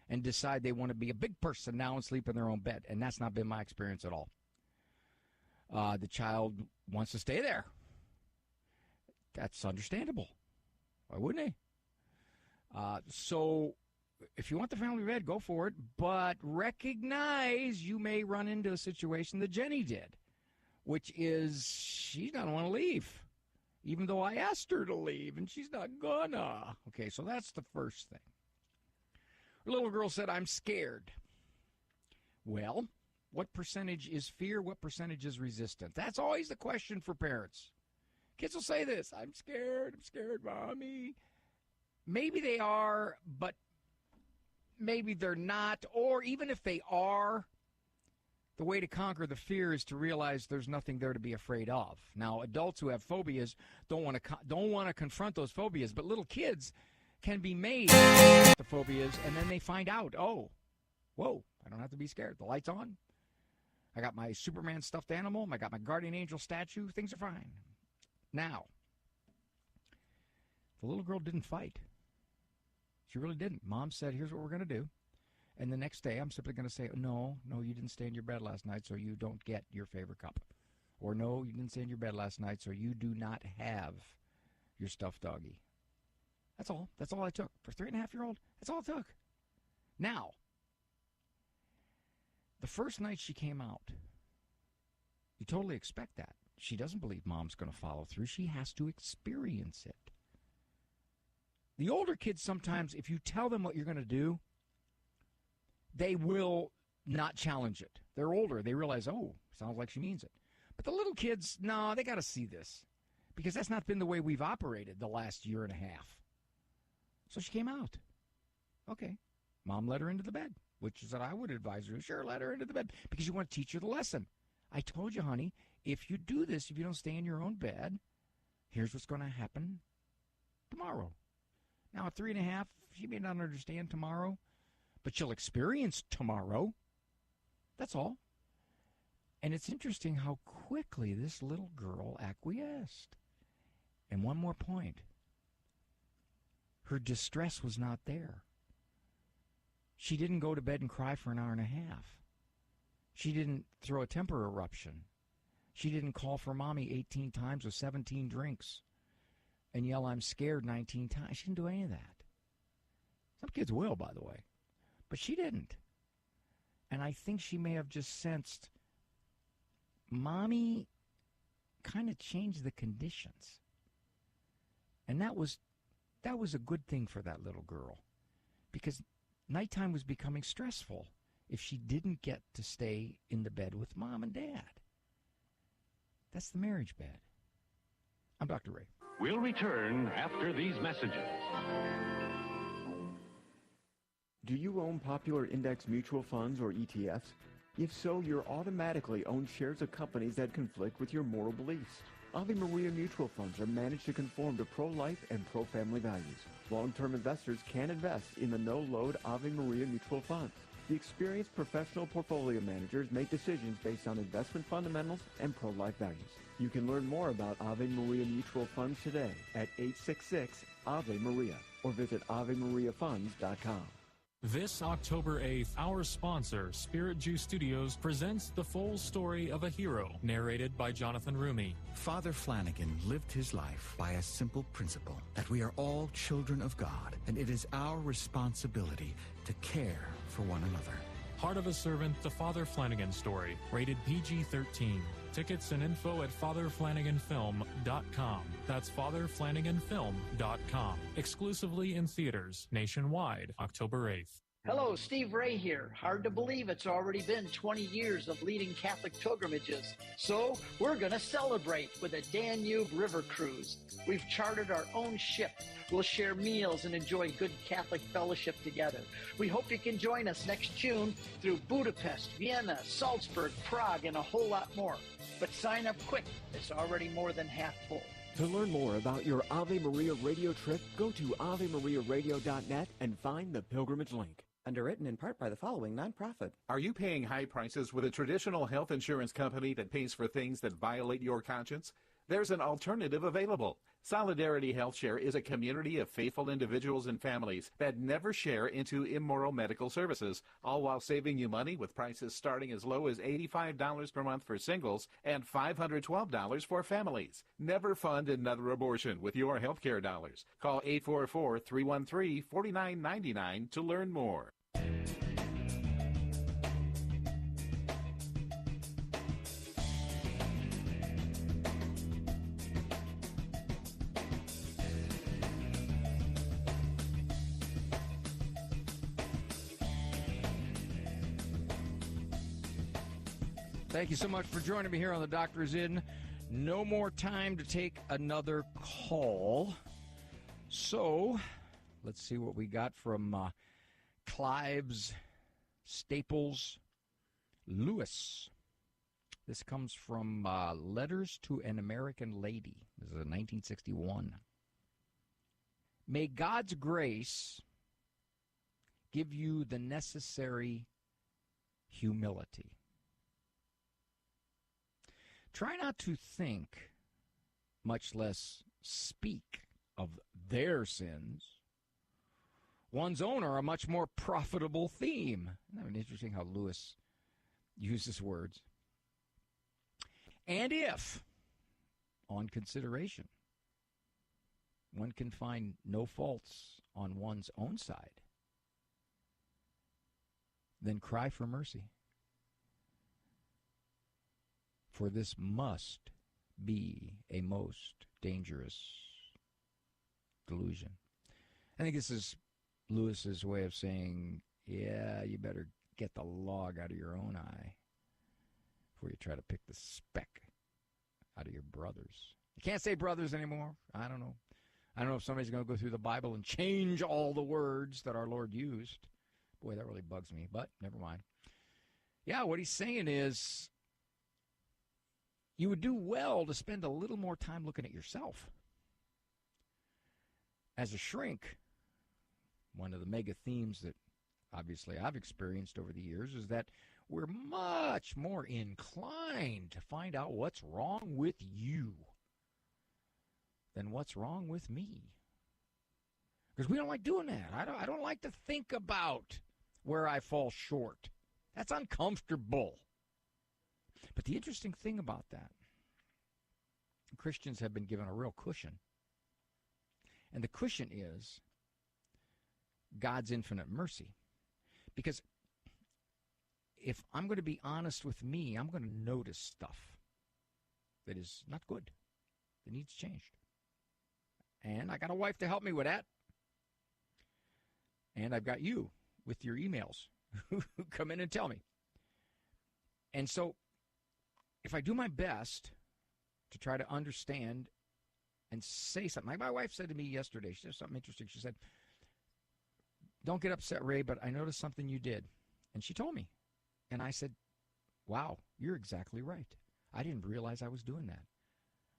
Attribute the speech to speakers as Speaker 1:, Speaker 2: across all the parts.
Speaker 1: and decide they want to be a big person now and sleep in their own bed. And that's not been my experience at all. The child wants to stay there. That's understandable. Why wouldn't he? So if you want the family bed, go for it. But recognize you may run into a situation that Jenny did, which is she's not want to leave, even though I asked her to leave, and she's not gonna. Okay, so that's the first thing. The little girl said, I'm scared. Well, what percentage is fear? What percentage is resistance? That's always the question for parents. Kids will say this, I'm scared, Mommy. Maybe they are, but maybe they're not. Or even if they are, the way to conquer the fear is to realize there's nothing there to be afraid of. Now, adults who have phobias don't want to confront those phobias, but little kids can be made the phobias, and then they find out, oh, whoa, I don't have to be scared. The light's on. I got my Superman stuffed animal. I got my guardian angel statue. Things are fine. Now, the little girl didn't fight. She really didn't. Mom said, here's what we're going to do. And the next day, I'm simply going to say, no, you didn't stay in your bed last night, so you don't get your favorite cup. Or no, you didn't stay in your bed last night, so you do not have your stuffed doggy. That's all. That's all I took. For a 3.5-year-old, that's all it took. Now, the first night she came out, you totally expect that. She doesn't believe Mom's going to follow through. She has to experience it. The older kids sometimes, if you tell them what you're going to do, they will not challenge it. They're older. They realize, oh, sounds like she means it. But the little kids, no, they got to see this. Because that's not been the way we've operated the last year and a half. So she came out. Okay. Mom let her into the bed, which is what I would advise her. Sure, let her into the bed because you want to teach her the lesson. I told you, honey, if you do this, if you don't stay in your own bed, here's what's going to happen tomorrow. Now, at 3.5, she may not understand tomorrow, but she'll experience tomorrow. That's all. And it's interesting how quickly this little girl acquiesced. And one more point. Her distress was not there. She didn't go to bed and cry for an hour and a half. She didn't throw a temper eruption. She didn't call for Mommy 18 times with 17 drinks and yell, I'm scared 19 times. She didn't do any of that. Some kids will, by the way. But she didn't. And I think she may have just sensed Mommy kind of changed the conditions. And that was a good thing for that little girl. Because nighttime was becoming stressful if she didn't get to stay in the bed with Mom and Dad. That's the marriage bed. I'm Dr. Ray.
Speaker 2: We'll return after these messages.
Speaker 3: Do you own popular index mutual funds or ETFs? If so, you're automatically own shares of companies that conflict with your moral beliefs. Ave Maria mutual funds are managed to conform to pro-life and pro-family values. Long-term investors can invest in the no-load Ave Maria mutual funds. The experienced professional portfolio managers make decisions based on investment fundamentals and pro-life values. You can learn more about Ave Maria mutual funds today at 866-AVE-MARIA or visit AveMariaFunds.com.
Speaker 4: This October 8th, our sponsor, Spirit Jew Studios, presents the full story of a hero, narrated by Jonathan Rumi.
Speaker 5: Father Flanagan lived his life by a simple principle, that we are all children of God, and it is our responsibility to care for one another.
Speaker 4: Heart of a Servant, the Father Flanagan story, rated PG-13. Tickets and info at fatherflanaganfilm.com. That's fatherflanaganfilm.com. Exclusively in theaters nationwide, October 8th.
Speaker 6: Hello, Steve Ray here. Hard to believe it's already been 20 years of leading Catholic pilgrimages. So we're going to celebrate with a Danube River cruise. We've chartered our own ship. We'll share meals and enjoy good Catholic fellowship together. We hope you can join us next June through Budapest, Vienna, Salzburg, Prague, and a whole lot more. But sign up quick. It's already more than half full.
Speaker 3: To learn more about your Ave Maria radio trip, go to AveMariaRadio.net and find the pilgrimage link.
Speaker 7: Underwritten in part by the following nonprofit.
Speaker 8: Are you paying high prices with a traditional health insurance company that pays for things that violate your conscience? There's an alternative available. Solidarity Health Share is a community of faithful individuals and families that never share into immoral medical services, all while saving you money with prices starting as low as $85 per month for singles and $512 for families. Never fund another abortion with your healthcare dollars. Call 844-313-4999 to learn more.
Speaker 1: Thank you so much for joining me here on The Doctor Is In. No more time to take another call. So, let's see what we got from Clives Staples Lewis. This comes from Letters to an American Lady. This is a 1961. May God's grace give you the necessary humility. Try not to think, much less speak, of their sins. One's own are a much more profitable theme. Isn't that interesting how Lewis uses words? And if, on consideration, one can find no faults on one's own side, then cry for mercy. For this must be a most dangerous delusion. I think this is Lewis's way of saying, yeah, you better get the log out of your own eye before you try to pick the speck out of your brother's. You can't say brothers anymore. I don't know. I don't know if somebody's going to go through the Bible and change all the words that our Lord used. Boy, that really bugs me, but never mind. Yeah, what he's saying is, you would do well to spend a little more time looking at yourself. As a shrink, one of the mega themes that obviously I've experienced over the years is that we're much more inclined to find out what's wrong with you than what's wrong with me. Because we don't like doing that. I don't like to think about where I fall short. That's uncomfortable. But the interesting thing about that, Christians have been given a real cushion. And the cushion is God's infinite mercy. Because if I'm going to be honest with me, I'm going to notice stuff that is not good, that needs changed. And I got a wife to help me with that. And I've got you with your emails who come in and tell me. And so, if I do my best to try to understand and say something, like my wife said to me yesterday, she said something interesting. She said, don't get upset, Ray, but I noticed something you did. And she told me. And I said, wow, you're exactly right. I didn't realize I was doing that.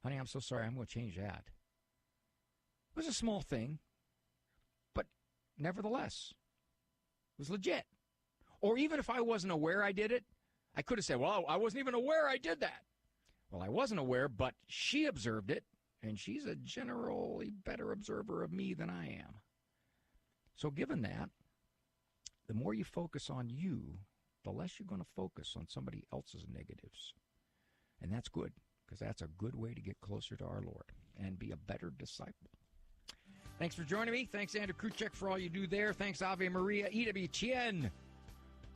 Speaker 1: Honey, I'm so sorry. I'm going to change that. It was a small thing, but nevertheless, it was legit. Or even if I wasn't aware I did it, I could have said, well, I wasn't even aware I did that. Well, I wasn't aware, but she observed it, and she's a generally better observer of me than I am. So given that, the more you focus on you, the less you're going to focus on somebody else's negatives. And that's good, because that's a good way to get closer to our Lord and be a better disciple. Thanks for joining me. Thanks, Andrew Kruchek, for all you do there. Thanks, Ave Maria, EWTN.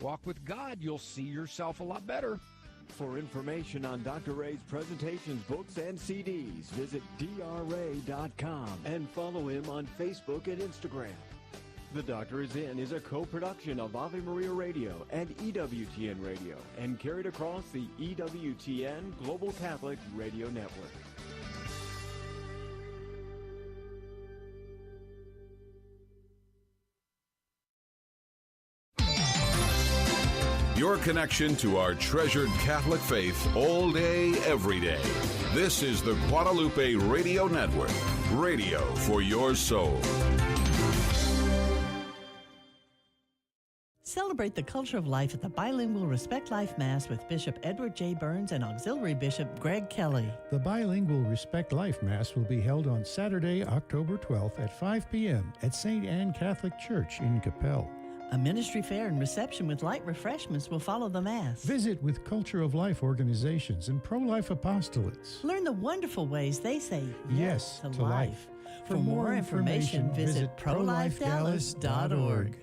Speaker 1: Walk with God. You'll see yourself a lot better.
Speaker 3: For information on Dr. Ray's presentations, books, and CDs, visit drray.com and follow him on Facebook and Instagram. The Doctor Is In is a co-production of Ave Maria Radio and EWTN Radio and carried across the EWTN Global Catholic Radio Network.
Speaker 9: Your connection to our treasured Catholic faith all day, every day. This is the Guadalupe Radio Network, radio for your soul.
Speaker 10: Celebrate the culture of life at the bilingual Respect Life Mass with Bishop Edward J. Burns and Auxiliary Bishop Greg Kelly.
Speaker 11: The bilingual Respect Life Mass will be held on Saturday, October 12th at 5 p.m. at St. Anne Catholic Church in Capel.
Speaker 10: A ministry fair and reception with light refreshments will follow the Mass.
Speaker 11: Visit with Culture of Life organizations and pro-life apostolates.
Speaker 10: Learn the wonderful ways they say
Speaker 11: yes to life.
Speaker 10: For more information, visit prolifedallas.org.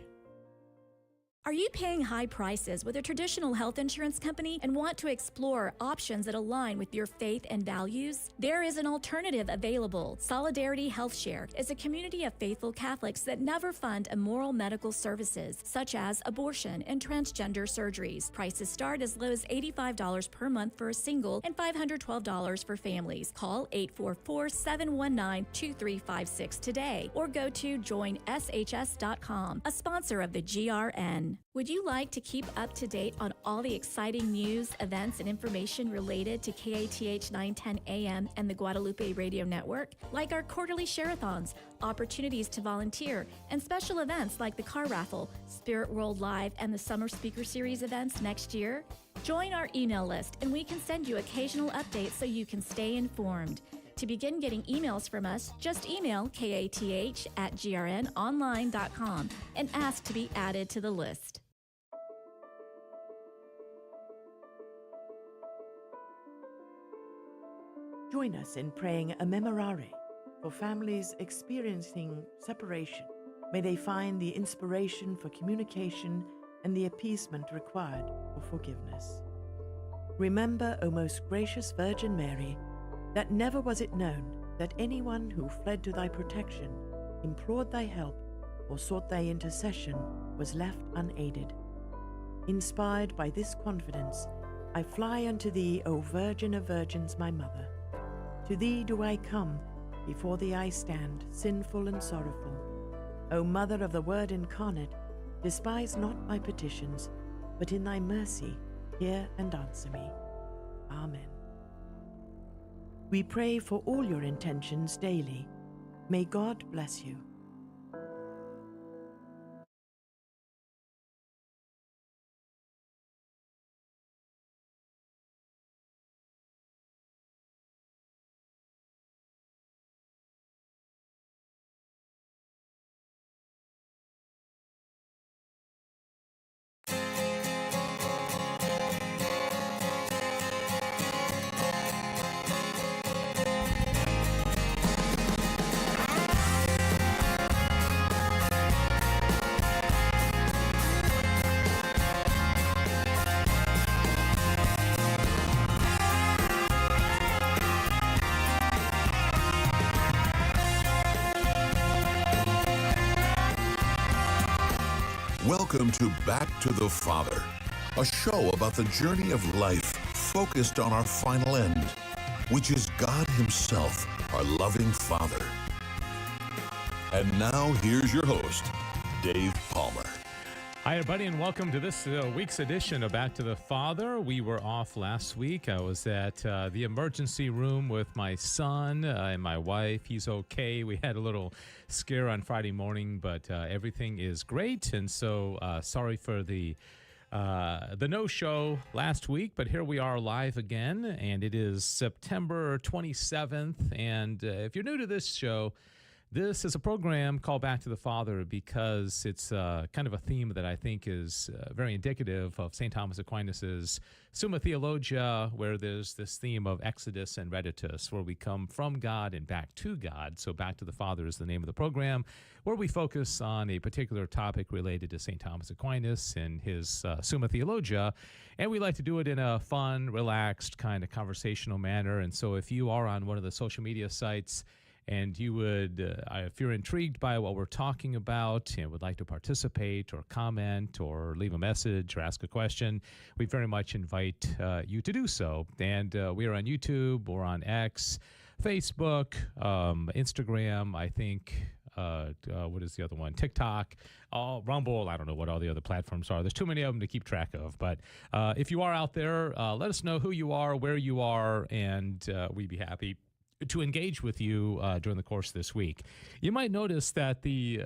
Speaker 12: Are you paying high prices with a traditional health insurance company and want to explore options that align with your faith and values? There is an alternative available. Solidarity Health Share is a community of faithful Catholics that never fund immoral medical services, such as abortion and transgender surgeries. Prices start as low as $85 per month for a single and $512 for families. Call 844-719-2356 today or go to joinshs.com, a sponsor of the GRN. Would you like to keep up to date on all the exciting news, events, and information related to KATH 910 AM and the Guadalupe Radio Network? Like our quarterly share-a-thons, opportunities to volunteer, and special events like the car raffle, Spirit World Live, and the Summer Speaker Series events next year? Join our email list, and we can send you occasional updates so you can stay informed. To begin getting emails from us, just email kath@grnonline.com and ask to be added to the list.
Speaker 13: Join us in praying a memorare for families experiencing separation. May they find the inspiration for communication and the appeasement required for forgiveness. Remember, O most gracious Virgin Mary, that never was it known that anyone who fled to thy protection, implored thy help, or sought thy intercession was left unaided. Inspired by this confidence, I fly unto thee, O Virgin of Virgins, my Mother. To thee do I come, before thee I stand, sinful and sorrowful. O Mother of the Word incarnate, despise not my petitions, but in thy mercy hear and answer me. Amen. We pray for all your intentions daily. May God bless you.
Speaker 9: Welcome to Back to the Father, a show about the journey of life focused on our final end, which is God Himself, our loving Father. And now, here's your host, Dave Palmer.
Speaker 4: Hi, everybody, and welcome to this week's edition of Back to the Father. We were off last week. I was at the emergency room with my son and my wife. He's okay. We had a little scare on Friday morning, but everything is great. And so sorry for the no-show last week, but here we are live again, and it is September 27th. And if you're new to this show, this is a program called Back to the Father because it's kind of a theme that I think is very indicative of St. Thomas Aquinas' Summa Theologia, where there's this theme of Exodus and Reditus, where we come from God and back to God. So Back to the Father is the name of the program, where we focus on a particular topic related to St. Thomas Aquinas and his Summa Theologia. And we like to do it in a fun, relaxed, kind of conversational manner. And so if you are on one of the social media sites and you would, if you're intrigued by what we're talking about and would like to participate or comment or leave a message or ask a question, we very much invite you to do so. And we are on YouTube, we're on X, Facebook, Instagram, I think. What is the other one? TikTok, Rumble. I don't know what all the other platforms are. There's too many of them to keep track of. But if you are out there, let us know who you are, where you are, and we'd be happy to engage with you during the course of this week. You might notice that the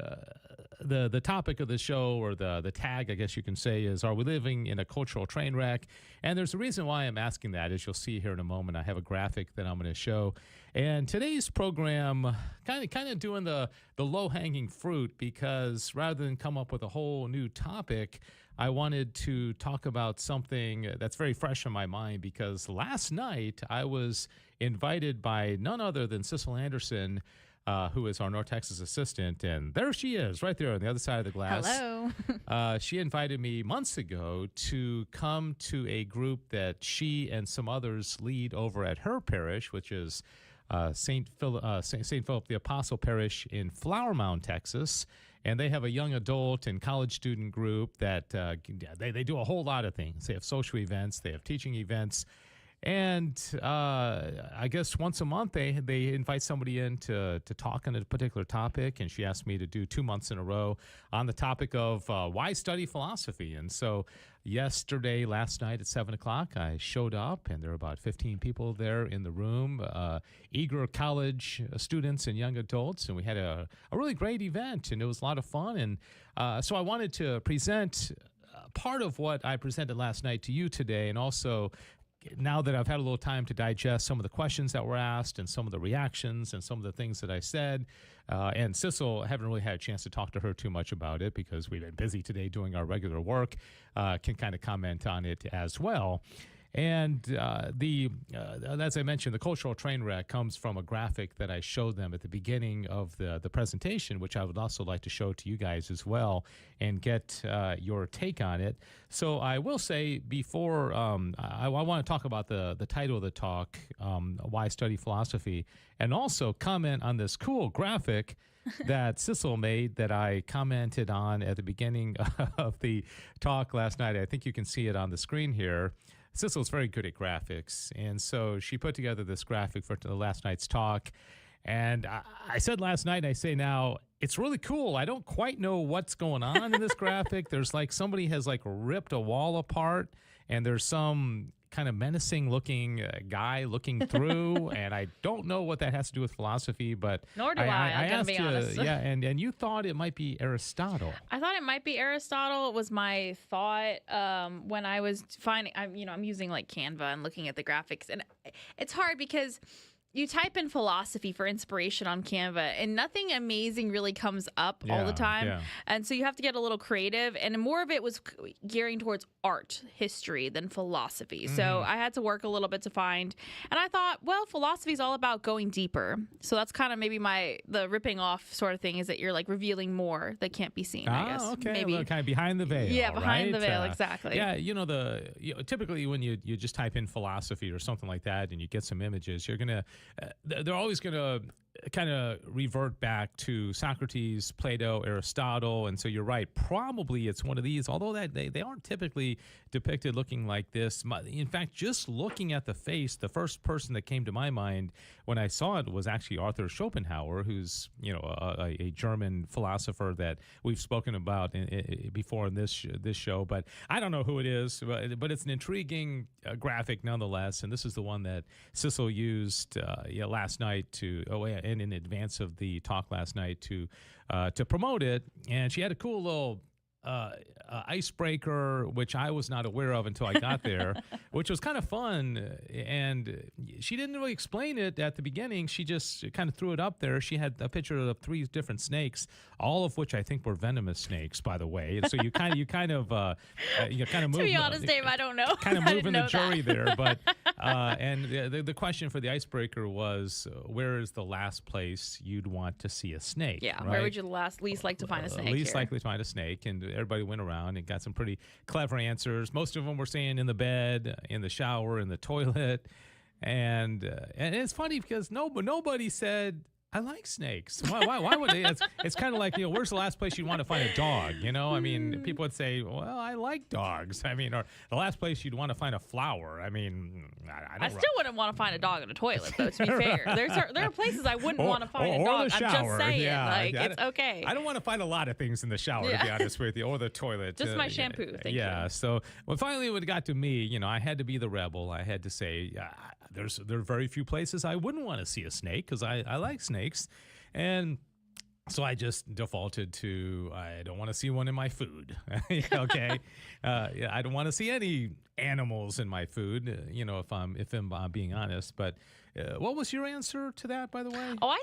Speaker 4: the topic of the show, or the tag, I guess you can say, is, are we living in a cultural train wreck? And there's a reason why I'm asking that. As you'll see here in a moment, I have a graphic that I'm going to show. And today's program, kind of doing the low-hanging fruit, because rather than come up with a whole new topic, I wanted to talk about something that's very fresh in my mind, because last night I was invited by none other than Cecil Anderson, who is our North Texas assistant, and there she is, right there on the other side of the glass.
Speaker 14: Hello.
Speaker 4: She invited me months ago to come to a group that she and some others lead over at her parish, which is St. Philip the Apostle Parish in Flower Mound, Texas. And they have a young adult and college student group that they do a whole lot of things. They have social events, they have teaching events. And I guess once a month they invite somebody in to talk on a particular topic. And she asked me to do 2 months in a row on the topic of why study philosophy. And so last night at 7 o'clock, I showed up, and there were about 15 people there in the room, eager college students and young adults. And we had a really great event, and it was a lot of fun. And so I wanted to present part of what I presented last night to you today, and also, now that I've had a little time to digest some of the questions that were asked and some of the reactions and some of the things that I said, and Cecil, I haven't really had a chance to talk to her too much about it because we've been busy today doing our regular work, can kind of comment on it as well. And as I mentioned, the cultural train wreck comes from a graphic that I showed them at the beginning of the presentation, which I would also like to show to you guys as well and get your take on it. So I will say before, I want to talk about the title of the talk, Why Study Philosophy, and also comment on this cool graphic that Cecil made that I commented on at the beginning of the talk last night. I think you can see it on the screen here. Cecil's very good at graphics, and so she put together this graphic for the last night's talk. And I said last night, and I say now, it's really cool. I don't quite know what's going on in this graphic. There's like somebody has like ripped a wall apart, and there's some kind of menacing looking guy looking through, and I don't know what that has to do with philosophy, but
Speaker 14: nor do I'm gonna be honest.
Speaker 4: Yeah, and you thought it might be Aristotle.
Speaker 14: I thought it might be Aristotle. It was my thought when I was finding. I'm using like Canva and looking at the graphics, and it's hard because you type in philosophy for inspiration on Canva, and nothing amazing really comes up all the time. Yeah. And so you have to get a little creative, and more of it was gearing towards art history than philosophy. So I had to work a little bit to find, and I thought, well, philosophy is all about going deeper. So that's kind of maybe the ripping off sort of thing, is that you're like revealing more that can't be seen, I guess.
Speaker 4: Okay.
Speaker 14: Maybe
Speaker 4: Well, kind of behind the veil.
Speaker 14: Yeah, behind
Speaker 4: right?
Speaker 14: the veil, exactly.
Speaker 4: Yeah, typically when you just type in philosophy or something like that and you get some images, you're going to, they're always going to kind of revert back to Socrates, Plato, Aristotle, and so you're right. Probably it's one of these, although that they aren't typically depicted looking like this. In fact, just looking at the face, the first person that came to my mind when I saw it was actually Arthur Schopenhauer, who's a German philosopher that we've spoken about before in this show. But I don't know who it is, but it's an intriguing graphic nonetheless. And this is the one that Cecil used last night and in advance of the talk last night to promote it. And she had a cool little icebreaker, which I was not aware of until I got there, which was kind of fun. And she didn't really explain it at the beginning. She just kind of threw it up there. She had a picture of 3 different snakes, all of which I think were venomous snakes, by the way. And so you kind of move.
Speaker 14: To be honest, Dave, I don't know.
Speaker 4: Kind of moving the jury there, but and the question for the icebreaker was, where is the last place you'd want to see a snake?
Speaker 14: Yeah,
Speaker 4: right?
Speaker 14: Where would you least like to find a snake?
Speaker 4: Least likely to find a snake, and everybody went around and got some pretty clever answers. Most of them were saying in the bed, in the shower, in the toilet, and it's funny because nobody said, I like snakes. Why would they? It's kind of like, where's the last place you'd want to find a dog? I mean, people would say, well, I like dogs. I mean, or the last place you'd want to find a flower. I mean,
Speaker 14: I still wouldn't want to find a dog in a toilet, though, to be fair. There are places I wouldn't want to find a dog. I'm just saying, it's okay.
Speaker 4: I don't want to find a lot lot of things in the shower, to be honest with you, or the toilet.
Speaker 14: Just my shampoo, thank you.
Speaker 4: So when finally when it got to me, I had to be the rebel. I had to say, there are very few places I wouldn't want to see a snake because I like snakes. And
Speaker 15: So I just defaulted to, I don't want to see one in my food. Okay. I don't want to see any animals in my food, if I'm being honest. But what was your answer to that, by the way?
Speaker 14: Oh,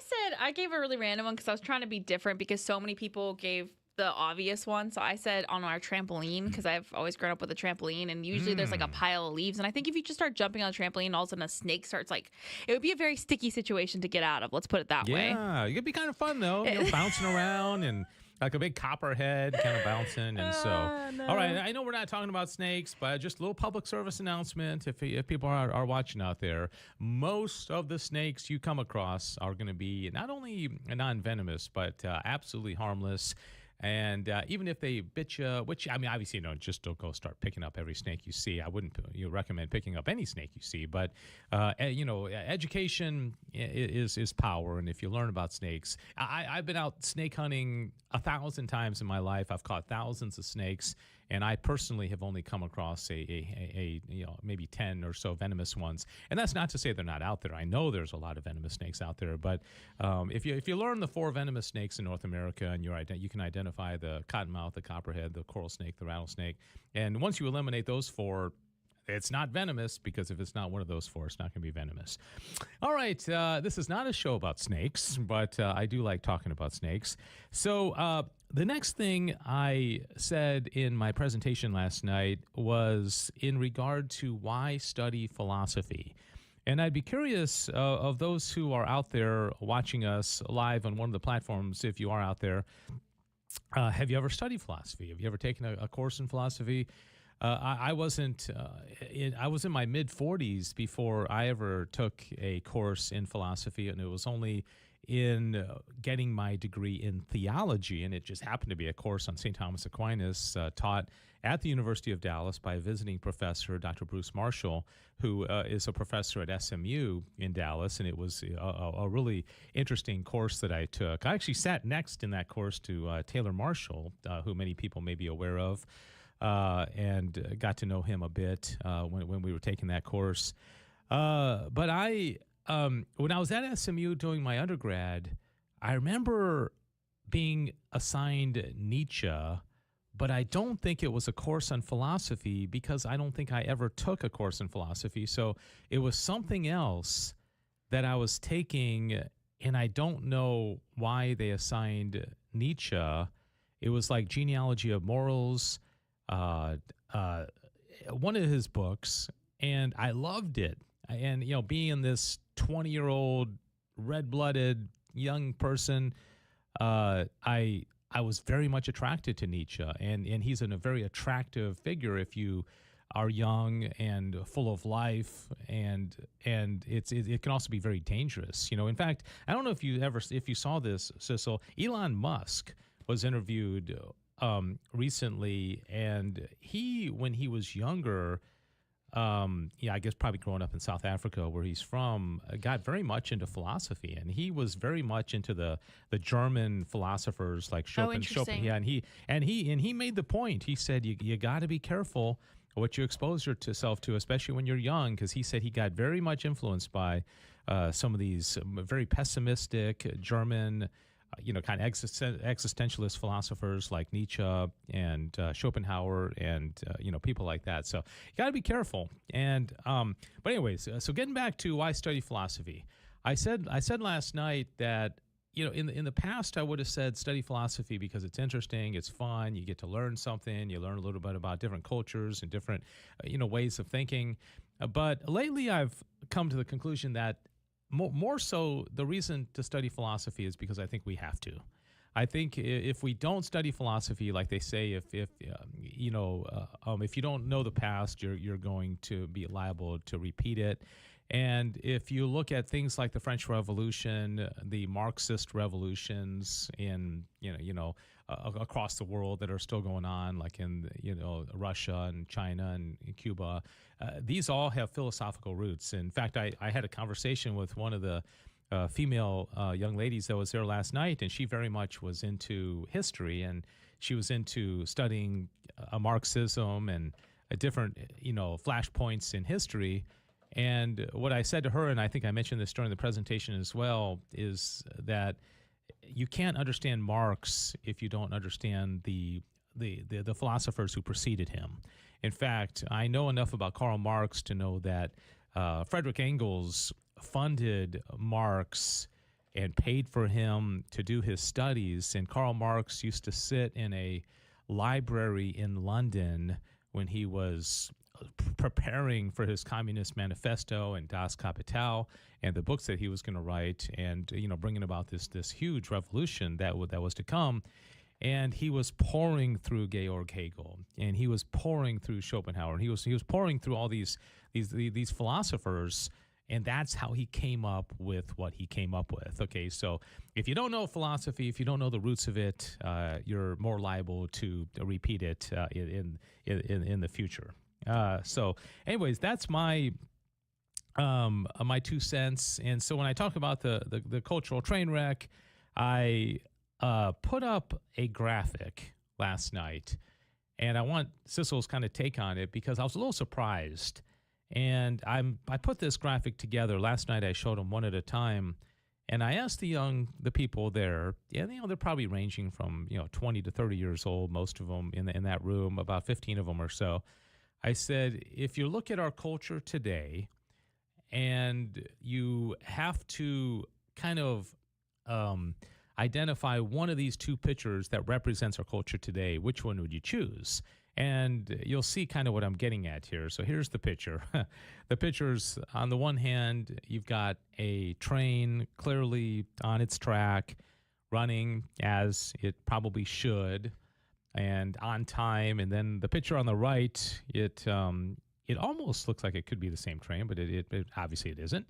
Speaker 14: I gave a really random one because I was trying to be different because so many people gave the obvious one. So I said on our trampoline, because I've always grown up with a trampoline, and usually there's like a pile of leaves. And I think if you just start jumping on a trampoline, all of a sudden a snake starts, it would be a very sticky situation to get out of. Let's put it that way.
Speaker 15: Yeah, it could be kind of fun though, bouncing around and like a big copperhead kind of bouncing. And so,
Speaker 14: no.
Speaker 15: All right, I know we're not talking about snakes, but just a little public service announcement. If people are watching out there, most of the snakes you come across are going to be not only non-venomous, but absolutely harmless. And even if they bit you, which, I mean, obviously, don't go start picking up every snake you see. I wouldn't recommend picking up any snake you see. But, education is power. And if you learn about snakes, I've been out snake hunting 1,000 times in my life. I've caught thousands of snakes. And I personally have only come across maybe 10 or so venomous ones. And that's not to say they're not out there. I know there's a lot of venomous snakes out there. But if you learn the 4 venomous snakes in North America, and you can identify the cottonmouth, the copperhead, the coral snake, the rattlesnake, and once you eliminate those 4, it's not venomous, because if it's not one of those 4, it's not going to be venomous. All right, this is not a show about snakes, but I do like talking about snakes. So the next thing I said in my presentation last night was in regard to why study philosophy. And I'd be curious of those who are out there watching us live on one of the platforms, if you are out there, have you ever studied philosophy? Have you ever taken a course in philosophy? I was in my mid-40s before I ever took a course in philosophy, and it was only in getting my degree in theology, and it just happened to be a course on St. Thomas Aquinas taught at the University of Dallas by a visiting professor, Dr. Bruce Marshall, who is a professor at SMU in Dallas, and it was a really interesting course that I took. I actually sat next in that course to Taylor Marshall, who many people may be aware of, and got to know him a bit when we were taking that course. But when I was at SMU doing my undergrad, I remember being assigned Nietzsche, but I don't think it was a course on philosophy, because I don't think I ever took a course in philosophy. So it was something else that I was taking, and I don't know why they assigned Nietzsche. It was like Genealogy of Morals, one of his books, and I loved it. And, being this 20-year-old red-blooded young person, I was very much attracted to Nietzsche, and he's a very attractive figure if you are young and full of life, and it can also be very dangerous. In fact, I don't know if you saw this, Sissel. Elon Musk was interviewed recently, and when he was younger, I guess probably growing up in South Africa, where he's from, got very much into philosophy, and he was very much into the German philosophers like Schopenhauer. Yeah, and he made the point. He said you got to be careful what you expose yourself to, especially when you're young, because he said he got very much influenced by some of these very pessimistic German, kind of existentialist philosophers like Nietzsche and Schopenhauer and, people like that. So you got to be careful. And but anyways, so getting back to why study philosophy, I said last night that, in the past I would have said study philosophy because it's interesting, it's fun, you get to learn something, you learn a little bit about different cultures and different, ways of thinking. But lately I've come to the conclusion that more so, the reason to study philosophy is because I think we have to. I think if we don't study philosophy, like they say, if you don't know the past, you're going to be liable to repeat it. And if you look at things like the French Revolution, the Marxist revolutions in across the world that are still going on, like in Russia and China and Cuba, these all have philosophical roots. In fact, I had a conversation with one of the female young ladies that was there last night, and she very much was into history, and she was into studying Marxism and different flashpoints in history. And what I said to her, and I think I mentioned this during the presentation as well, is that you can't understand Marx if you don't understand the philosophers who preceded him. In fact, I know enough about Karl Marx to know that Friedrich Engels funded Marx and paid for him to do his studies. And Karl Marx used to sit in a library in London when he was preparing for his Communist Manifesto and Das Kapital and the books that he was going to write, and bringing about this huge revolution that was to come. And he was pouring through Georg Hegel, and he was pouring through Schopenhauer, and he was pouring through all these philosophers, and that's how he came up with what he came up with. Okay, so if you don't know philosophy, if you don't know the roots of it, you're more liable to repeat it in the future. So, anyways, that's my 2 cents. And so when I talk about the cultural train wreck, I put up a graphic last night, and I want Cecil's kind of take on it because I was a little surprised. And I put this graphic together last night. I showed them one at a time, and I asked the people there, and they're probably ranging from 20 to 30 years old, most of them in that room, about 15 of them or so. I said, if you look at our culture today, and you have to kind of identify one of these two pictures that represents our culture today, which one would you choose? And you'll see kind of what I'm getting at here. So here's the picture. The picture's, on the one hand, you've got a train clearly on its track, running as it probably should, and on time. And then the picture on the right, it almost looks like it could be the same train, but it obviously it isn't.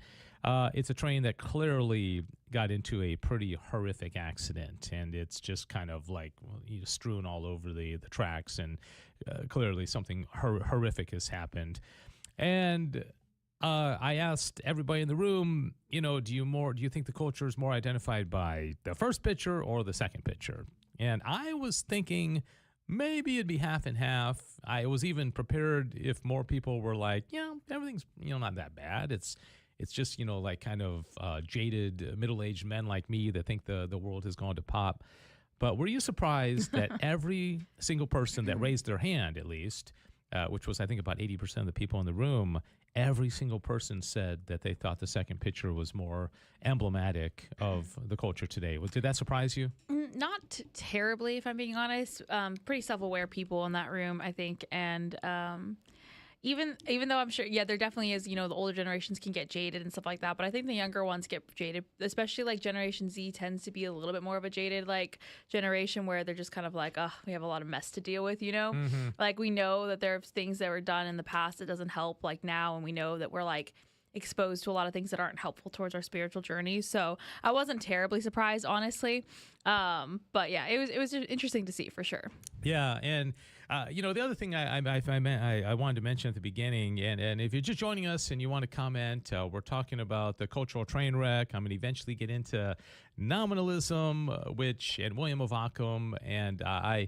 Speaker 15: It's a train that clearly got into a pretty horrific accident, and it's just kind of like strewn all over the tracks, and clearly something horrific has happened. And I asked everybody in the room, do you think the culture is more identified by the first picture or the second picture? And I was thinking maybe it'd be half and half. I was even prepared if more people were like, everything's not that bad. It's just like kind of jaded middle-aged men like me that think the world has gone to pop. But were you surprised that every single person that raised their hand, at least, which was I think about 80% of the people in the room, every single person said that they thought the second picture was more emblematic of the culture today. Did that surprise you?
Speaker 14: Not terribly, if I'm being honest. Pretty self-aware people in that room, I think, and even though I'm sure, there definitely is, the older generations can get jaded and stuff like that, but I think the younger ones get jaded, especially like Generation Z tends to be a little bit more of a jaded generation where they're just kind of like, oh, we have a lot of mess to deal with,
Speaker 15: Mm-hmm.
Speaker 14: Like we know that there are things that were done in the past that doesn't help now, and we know that we're exposed to a lot of things that aren't helpful towards our spiritual journey. So I wasn't terribly surprised, honestly. But yeah, it was interesting to see for sure.
Speaker 15: Yeah, and the other thing I wanted to mention at the beginning, and if you're just joining us and you want to comment, we're talking about the cultural train wreck. I'm going to eventually get into nominalism, and William of Ockham, and I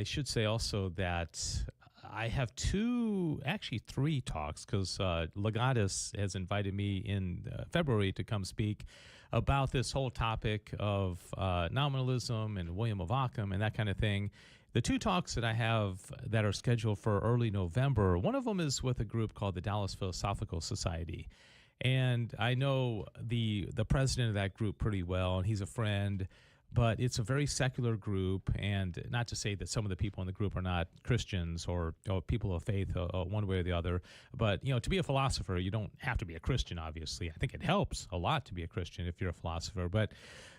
Speaker 15: should say also that I have three talks, because Legatus has invited me in February to come speak about this whole topic of nominalism and William of Ockham and that kind of thing. The two talks that I have that are scheduled for early November, one of them is with a group called the Dallas Philosophical Society. And I know the president of that group pretty well, and he's a friend. But it's a very secular group, and not to say that some of the people in the group are not Christians or people of faith one way or the other. But, to be a philosopher, you don't have to be a Christian, obviously. I think it helps a lot to be a Christian if you're a philosopher. But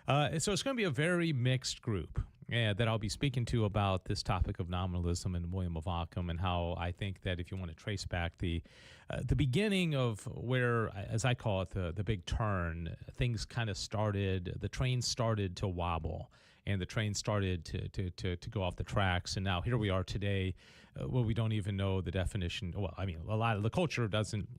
Speaker 15: so it's going to be a very mixed group that I'll be speaking to about this topic of nominalism and William of Ockham, and how I think that if you want to trace back the beginning of where, as I call it, the big turn, things kind of started, the train started to wobble, and the train started to go off the tracks. And now here we are today, where we don't even know the definition. Well, I mean, a lot of the culture doesn't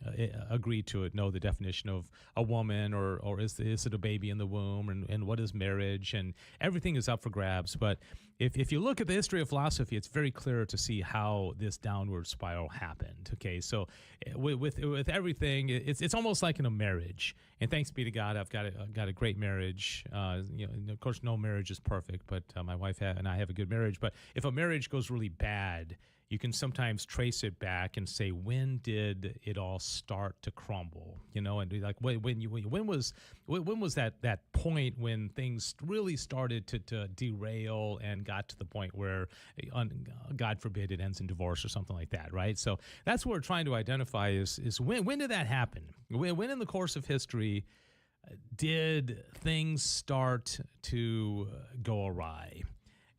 Speaker 15: agree to it, know the definition of a woman, or is it a baby in the womb, and what is marriage, and everything is up for grabs. But if you look at the history of philosophy, it's very clear to see how this downward spiral happened. Okay, so with everything, it's almost like in a marriage. And thanks be to God, I've got a great marriage. Of course, no marriage is perfect, but my wife and I have a good marriage. But if a marriage goes really bad, you can sometimes trace it back and say, when did it all start to crumble? And be like, when was that point when things really started to derail and got to the point where, God forbid, it ends in divorce or something like that, right? So that's what we're trying to identify is when did that happen? When in the course of history did things start to go awry?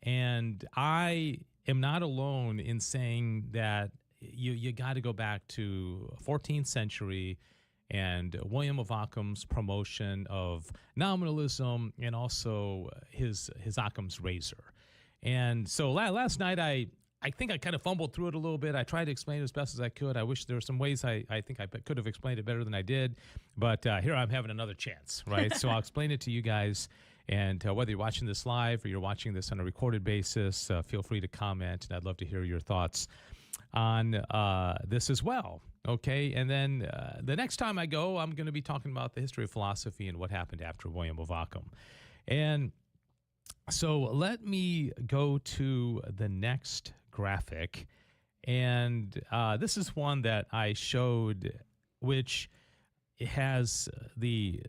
Speaker 15: And I am not alone in saying that you got to go back to 14th century and William of Ockham's promotion of nominalism and also his Occam's razor. And so last night I think I kind of fumbled through it a little bit. I tried to explain it as best as I could. I wish there were some ways I think I could have explained it better than I did. But here I'm having another chance, right? So I'll explain it to you guys. And whether you're watching this live or you're watching this on a recorded basis, feel free to comment, and I'd love to hear your thoughts on this as well. Okay, and then the next time I go, I'm going to be talking about the history of philosophy and what happened after William of Ockham. And so let me go to the next graphic, and this is one that I showed, which it has the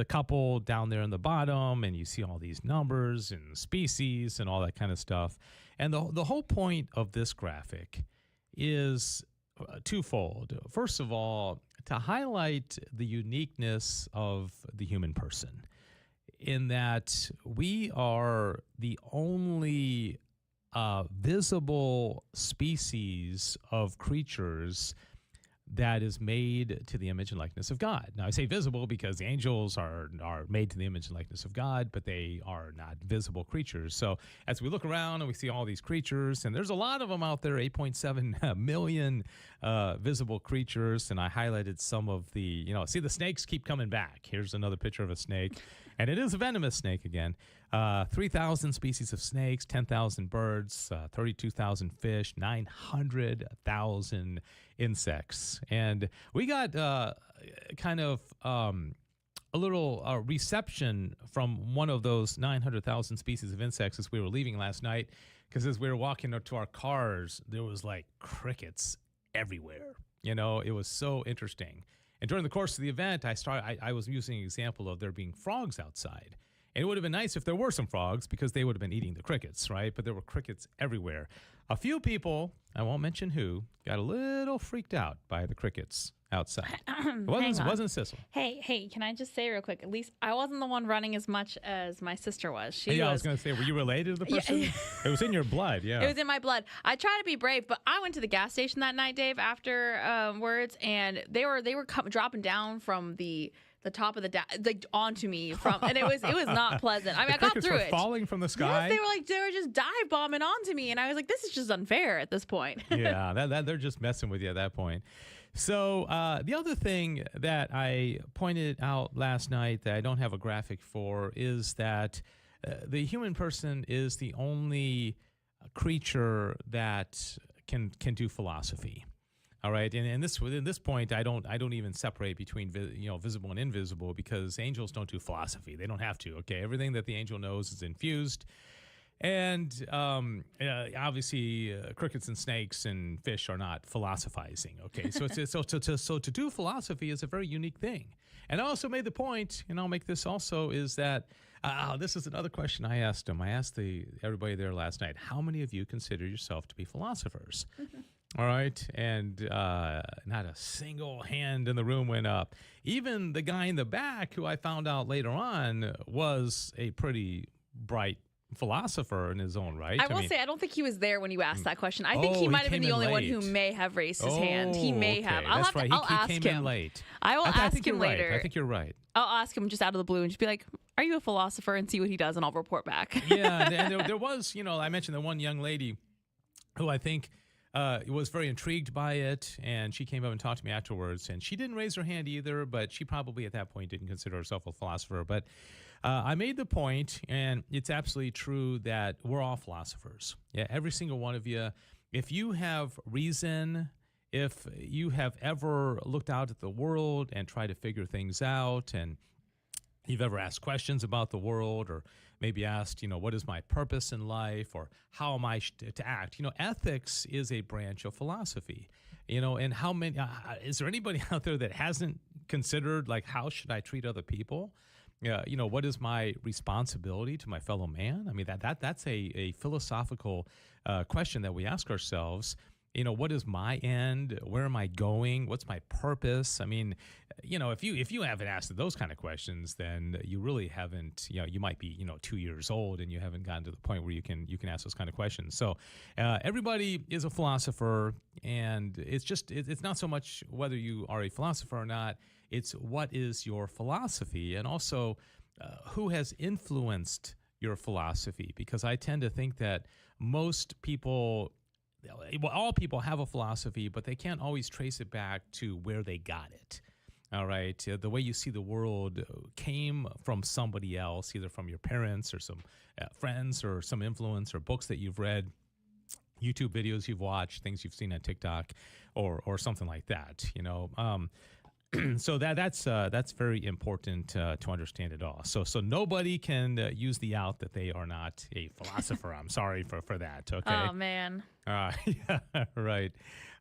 Speaker 15: couple down there in the bottom, and you see all these numbers and species and all that kind of stuff. And the whole point of this graphic is twofold. First of all, to highlight the uniqueness of the human person, in that we are the only visible species of creatures that is made to the image and likeness of God. Now, I say visible because the angels are made to the image and likeness of God, but they are not visible creatures. So as we look around and we see all these creatures, and there's a lot of them out there, 8.7 million visible creatures, and I highlighted some of the, see the snakes keep coming back. Here's another picture of a snake, and it is a venomous snake again. 3,000 species of snakes, 10,000 birds, 32,000 fish, 900,000 insects. And we got kind of a little reception from one of those 900,000 species of insects as we were leaving last night, because as we were walking up to our cars, there was like crickets everywhere. It was so interesting. And during the course of the event, I was using an example of there being frogs outside. And it would have been nice if there were some frogs, because they would have been eating the crickets, right? But there were crickets everywhere. A few people, I won't mention who, got a little freaked out by the crickets outside. It wasn't Sissel.
Speaker 14: Hey, can I just say real quick, at least I wasn't the one running as much as my sister was.
Speaker 15: I was going to say, were you related to the person? Yeah. It was in your blood, yeah.
Speaker 14: It was in my blood. I try to be brave, but I went to the gas station that night, Dave, afterwards, and they were dropping down from the top of onto me and it was not pleasant. I mean, I got through it.
Speaker 15: Falling from the sky.
Speaker 14: Yes, they were just dive bombing onto me, and I was like, this is just unfair at this point.
Speaker 15: Yeah, that they're just messing with you at that point. So the other thing that I pointed out last night that I don't have a graphic for is that the human person is the only creature that can do philosophy. All right, and within this point, I don't even separate between visible and invisible, because angels don't do philosophy. They don't have to. Okay, everything that the angel knows is infused, and obviously crickets and snakes and fish are not philosophizing. Okay, so so to do philosophy is a very unique thing. And I also made the point, and I'll make this also, is that this is another question I asked them. I asked everybody there last night, how many of you consider yourself to be philosophers? All right, and not a single hand in the room went up. Even the guy in the back, who I found out later on was a pretty bright philosopher in his own right.
Speaker 14: I will say, I don't think he was there when you asked that question. I think he might have been the only one who may have raised his hand. He may have. I'll ask him.
Speaker 15: In late.
Speaker 14: I will ask him later.
Speaker 15: I think you're right.
Speaker 14: I'll ask him just out of the blue and just be like, are you a philosopher, and see what he does, and I'll report back.
Speaker 15: Yeah, and there was, I mentioned the one young lady who I think was very intrigued by it, and she came up and talked to me afterwards, and she didn't raise her hand either, but she probably at that point didn't consider herself a philosopher. But I made the point, and it's absolutely true, that we're all philosophers. Yeah, every single one of you. If you have reason, if you have ever looked out at the world and tried to figure things out, and you've ever asked questions about the world, or maybe asked, what is my purpose in life, or how am I to act? Ethics is a branch of philosophy. And how many? Is there anybody out there that hasn't considered, like, how should I treat other people? What is my responsibility to my fellow man? I mean, that's a philosophical question that we ask ourselves. What is my end? Where am I going? What's my purpose? I mean, if you haven't asked those kind of questions, then you really haven't. You might be 2 years old and you haven't gotten to the point where you can ask those kind of questions. So everybody is a philosopher, and it's not so much whether you are a philosopher or not. It's what is your philosophy, and also who has influenced your philosophy. Because I tend to think that most people. Well, all people have a philosophy, but they can't always trace it back to where they got it. All right. The way you see the world came from somebody else, either from your parents or some friends or some influence or books that you've read, YouTube videos you've watched, things you've seen on TikTok or something like that, So that's very important to understand it all. So nobody can use the out that they are not a philosopher. I'm sorry for that. Okay.
Speaker 14: Oh man.
Speaker 15: Yeah, right.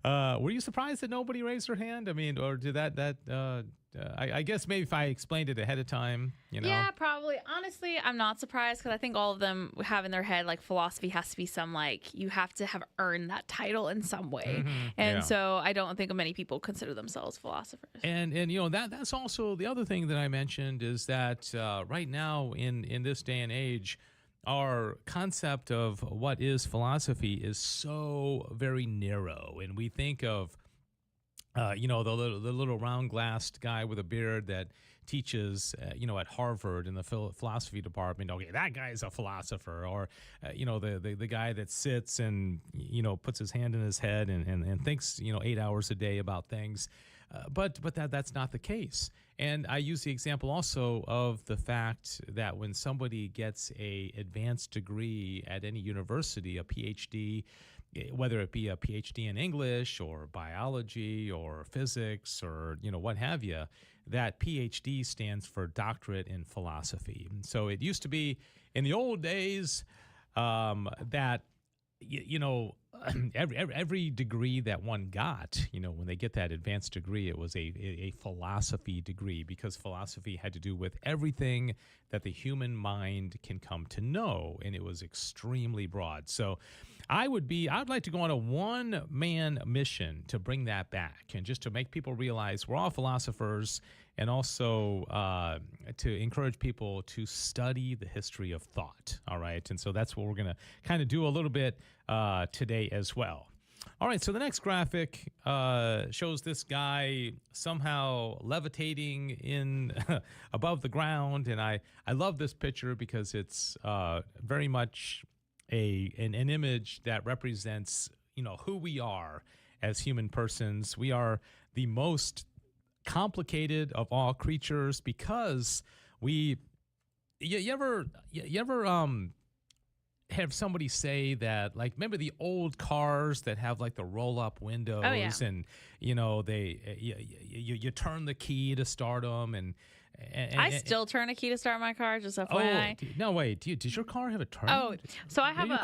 Speaker 15: Were you surprised that nobody raised their hand? I mean, or did I guess maybe if I explained it ahead of time,
Speaker 14: Yeah, probably. Honestly, I'm not surprised, because I think all of them have in their head, like, philosophy has to be some, like, you have to have earned that title in some way.
Speaker 15: Mm-hmm.
Speaker 14: And so I don't think many people consider themselves philosophers.
Speaker 15: And that's also the other thing that I mentioned, is that right now in this day and age, our concept of what is philosophy is so very narrow, and we think of the little round-glassed guy with a beard that teaches, at Harvard in the philosophy department. Okay, that guy's a philosopher. Or, the guy that sits and, puts his hand in his head and thinks, 8 hours a day about things. But that's not the case. And I use the example also of the fact that when somebody gets a advanced degree at any university, a PhD, whether it be a PhD in English or biology or physics or, what have you, that PhD stands for doctorate in philosophy. And so it used to be in the old days that, every degree that one got, when they get that advanced degree, it was a philosophy degree, because philosophy had to do with everything that the human mind can come to know, and it was extremely broad. So I'd like to go on a one-man mission to bring that back, and just to make people realize we're all philosophers, and also to encourage people to study the history of thought, all right? And so that's what we're going to kind of do a little bit today as well. All right, so the next graphic shows this guy somehow levitating in above the ground, and I love this picture because it's very much an image that represents, who we are as human persons. We are the most complicated of all creatures, because you ever have somebody say that, like, remember the old cars that have, like, the roll-up windows?
Speaker 14: Oh, yeah.
Speaker 15: And you turn the key to start them, and
Speaker 14: I still turn a key to start my car, just FYI.
Speaker 15: No, wait. Does your car have a turn?
Speaker 14: Oh, so I have a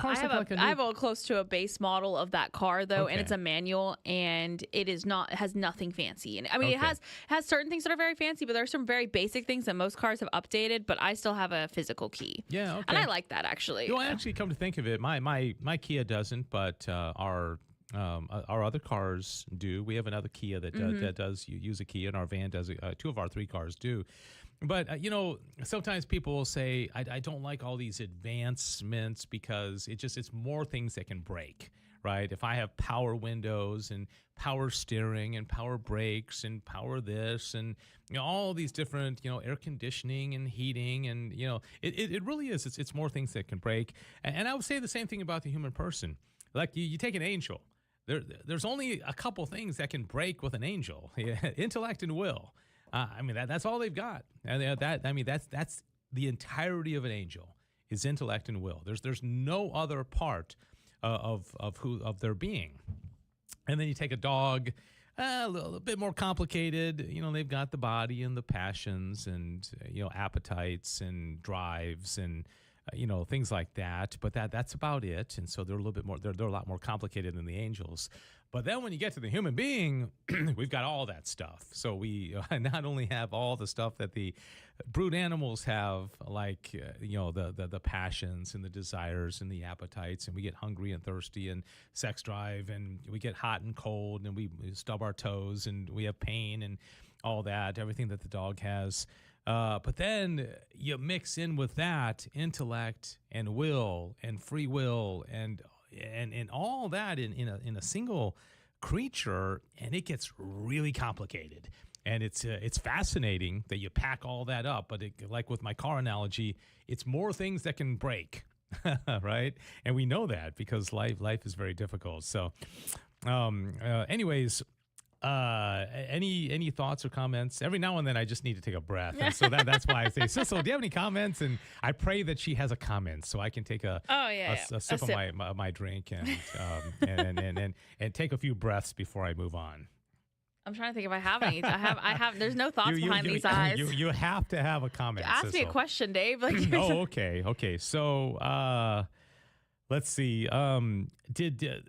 Speaker 14: close to a base model of that car, though, and it's a manual, and it has nothing fancy. And I mean, it has certain things that are very fancy, but there are some very basic things that most cars have updated, but I still have a physical key.
Speaker 15: Yeah, okay.
Speaker 14: And I like that, actually.
Speaker 15: Well, actually, come to think of it, my Kia doesn't, but our other cars do. We have another Kia that does use a key, and our van does. 2 of our 3 cars do. But, sometimes people will say, I don't like all these advancements because it's more things that can break, right? If I have power windows and power steering and power brakes and power this and, all these different, air conditioning and heating and, it really is. It's more things that can break. And I would say the same thing about the human person. Like you take an angel. There's only a couple things that can break with an angel: intellect and will. I mean, that's all they've got. And that's the entirety of an angel is intellect and will. There's no other part of their being. And then you take a dog, a little bit more complicated. They've got the body and the passions and appetites and drives and things like that. But that's about it. And so they're a little bit more. They're a lot more complicated than the angels. But then when you get to the human being, we've got all that stuff. So we not only have all the stuff that the brute animals have, like the passions and the desires and the appetites, and we get hungry and thirsty and sex drive, and we get hot and cold, and we stub our toes, and we have pain and all that, everything that the dog has. But then you mix in with that intellect and will and free will and all that in a single creature, and it gets really complicated. And it's fascinating that you pack all that up. But like with my car analogy, it's more things that can break, right? And we know that because life is very difficult. So, anyways. Any thoughts or comments? Every now and then I just need to take a breath. And so that's why I say, Sissel, do you have any comments? And I pray that she has a comment so I can take a sip of my drink and take a few breaths before I move on.
Speaker 14: I'm trying to think if I have any. I have. There's no thoughts behind these eyes.
Speaker 15: You have to have a comment.
Speaker 14: Ask me a question, Dave.
Speaker 15: Oh, okay. So let's see. Did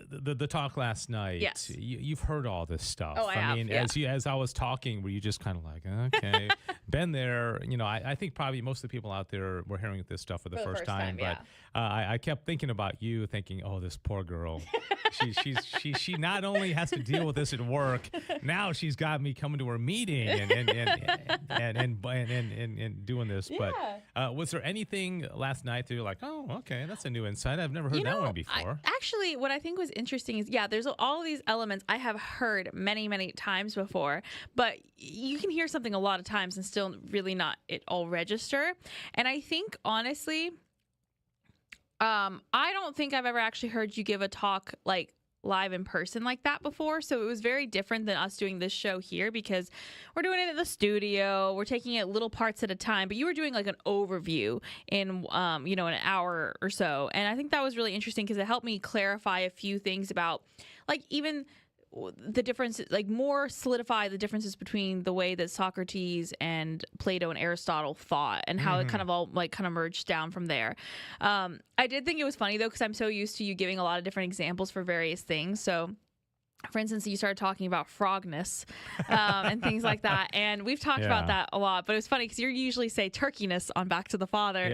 Speaker 15: the talk last night?
Speaker 14: Yes.
Speaker 15: You've heard all this stuff.
Speaker 14: Oh, I have,
Speaker 15: mean,
Speaker 14: yeah.
Speaker 15: as I was talking, were you just kind of like, okay, been there? I think probably most of the people out there were hearing this stuff for the first time.
Speaker 14: Yeah.
Speaker 15: But I kept thinking about you, thinking, oh, this poor girl. She not only has to deal with this at work, now she's got me coming to her meeting and doing this.
Speaker 14: Yeah.
Speaker 15: But was there anything last night that you're like, oh, okay, that's a new insight. I've never heard that one before.
Speaker 14: Actually, what I think was interesting is, there's all of these elements I have heard many, many times before, but you can hear something a lot of times and still really not it all register. And I think, honestly, I don't think I've ever actually heard you give a talk like live in person like that before. So it was very different than us doing this show here because we're doing it at the studio. We're taking it little parts at a time, but you were doing like an overview in, an hour or so. And I think that was really interesting because it helped me clarify a few things about like even the difference, like more solidify the differences between the way that Socrates and Plato and Aristotle thought and how it kind of all like kind of merged down from there. I did think it was funny though, because I'm so used to you giving a lot of different examples for various things. So for instance, you started talking about frogness and things like that. And we've talked about that a lot, but it was funny because you usually say turkeyness on Back to the Father.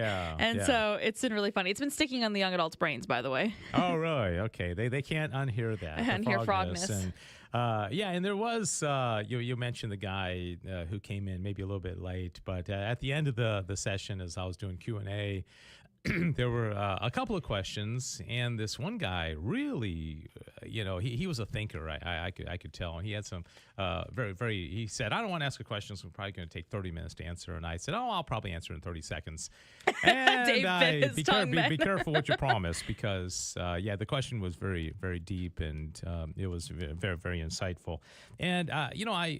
Speaker 14: So it's been really funny. It's been sticking on the young adults' brains, by the way.
Speaker 15: Oh, really? Okay. They can't unhear that.
Speaker 14: Unhear frogness.
Speaker 15: And there was, you mentioned the guy who came in maybe a little bit late, but at the end of the session, as I was doing Q&A, there were a couple of questions, and this one guy really, he was a thinker. I could tell, and he had some very. He said, "I don't want to ask a question, so I'm probably going to take 30 minutes to answer." And I said, "Oh, I'll probably answer in 30 seconds." And be careful what you promise, because the question was very, very deep, and it was very, very insightful. And I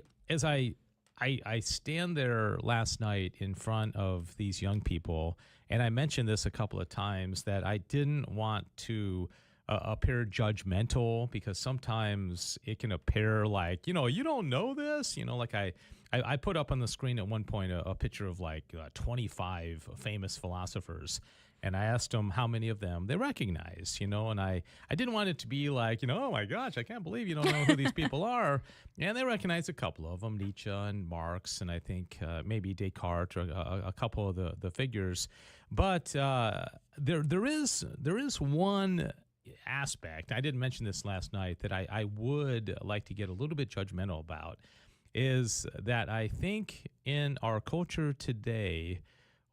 Speaker 15: stand there last night in front of these young people, and I mentioned this a couple of times that I didn't want to appear judgmental, because sometimes it can appear like, you don't know this, like I put up on the screen at one point a picture of like 25 famous philosophers. And I asked them how many of them they recognize, and I didn't want it to be like, oh my gosh, I can't believe you don't know who these people are. And they recognized a couple of them, Nietzsche and Marx, and I think maybe Descartes, or a couple of the figures. But there is one aspect, I didn't mention this last night, that I would like to get a little bit judgmental about, is that I think in our culture today,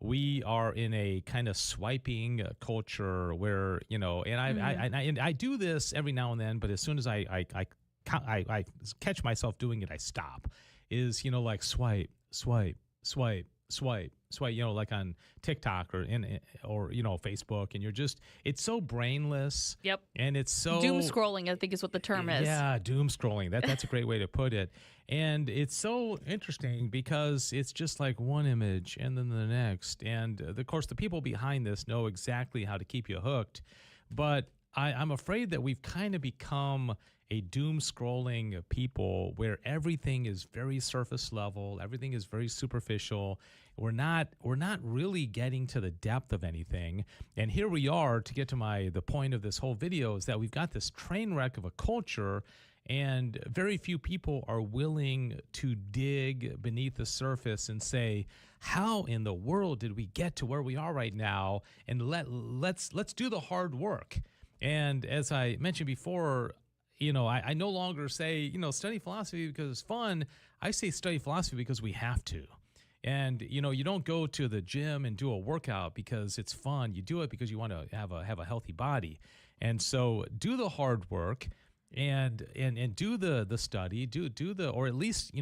Speaker 15: we are in a kind of swiping culture where, and I do this every now and then, but as soon as I catch myself doing it, I stop. Is, like swipe, swipe, swipe, swipe, like on TikTok or Facebook, and it's so brainless.
Speaker 14: Yep.
Speaker 15: And it's so
Speaker 14: doom scrolling, I think is what the term is.
Speaker 15: Yeah, doom scrolling. That's a great way to put it. And it's so interesting because it's just like one image and then the next. And of course, the people behind this know exactly how to keep you hooked. But I'm afraid that we've kind of become a doom scrolling people where everything is very surface level, everything is very superficial. We're not really getting to the depth of anything. And here we are, to get to the point of this whole video, is that we've got this train wreck of a culture, and very few people are willing to dig beneath the surface and say, how in the world did we get to where we are right now? And let's do the hard work. And as I mentioned before, I no longer say, study philosophy because it's fun. I say study philosophy because we have to. And, you don't go to the gym and do a workout because it's fun. You do it because you want to have a healthy body. And so do the hard work and do the study, or at least,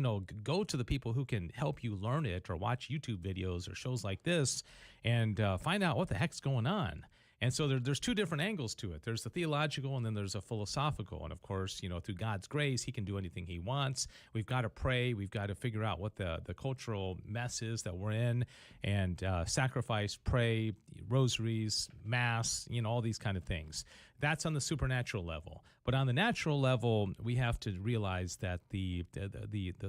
Speaker 15: go to the people who can help you learn it, or watch YouTube videos or shows like this and find out what the heck's going on. And so there's two different angles to it. There's the theological, and then there's a philosophical. And of course, through God's grace, he can do anything he wants. We've got to pray. We've got to figure out what the cultural mess is that we're in, and sacrifice, pray, rosaries, mass, all these kind of things. That's on the supernatural level. But on the natural level, we have to realize that the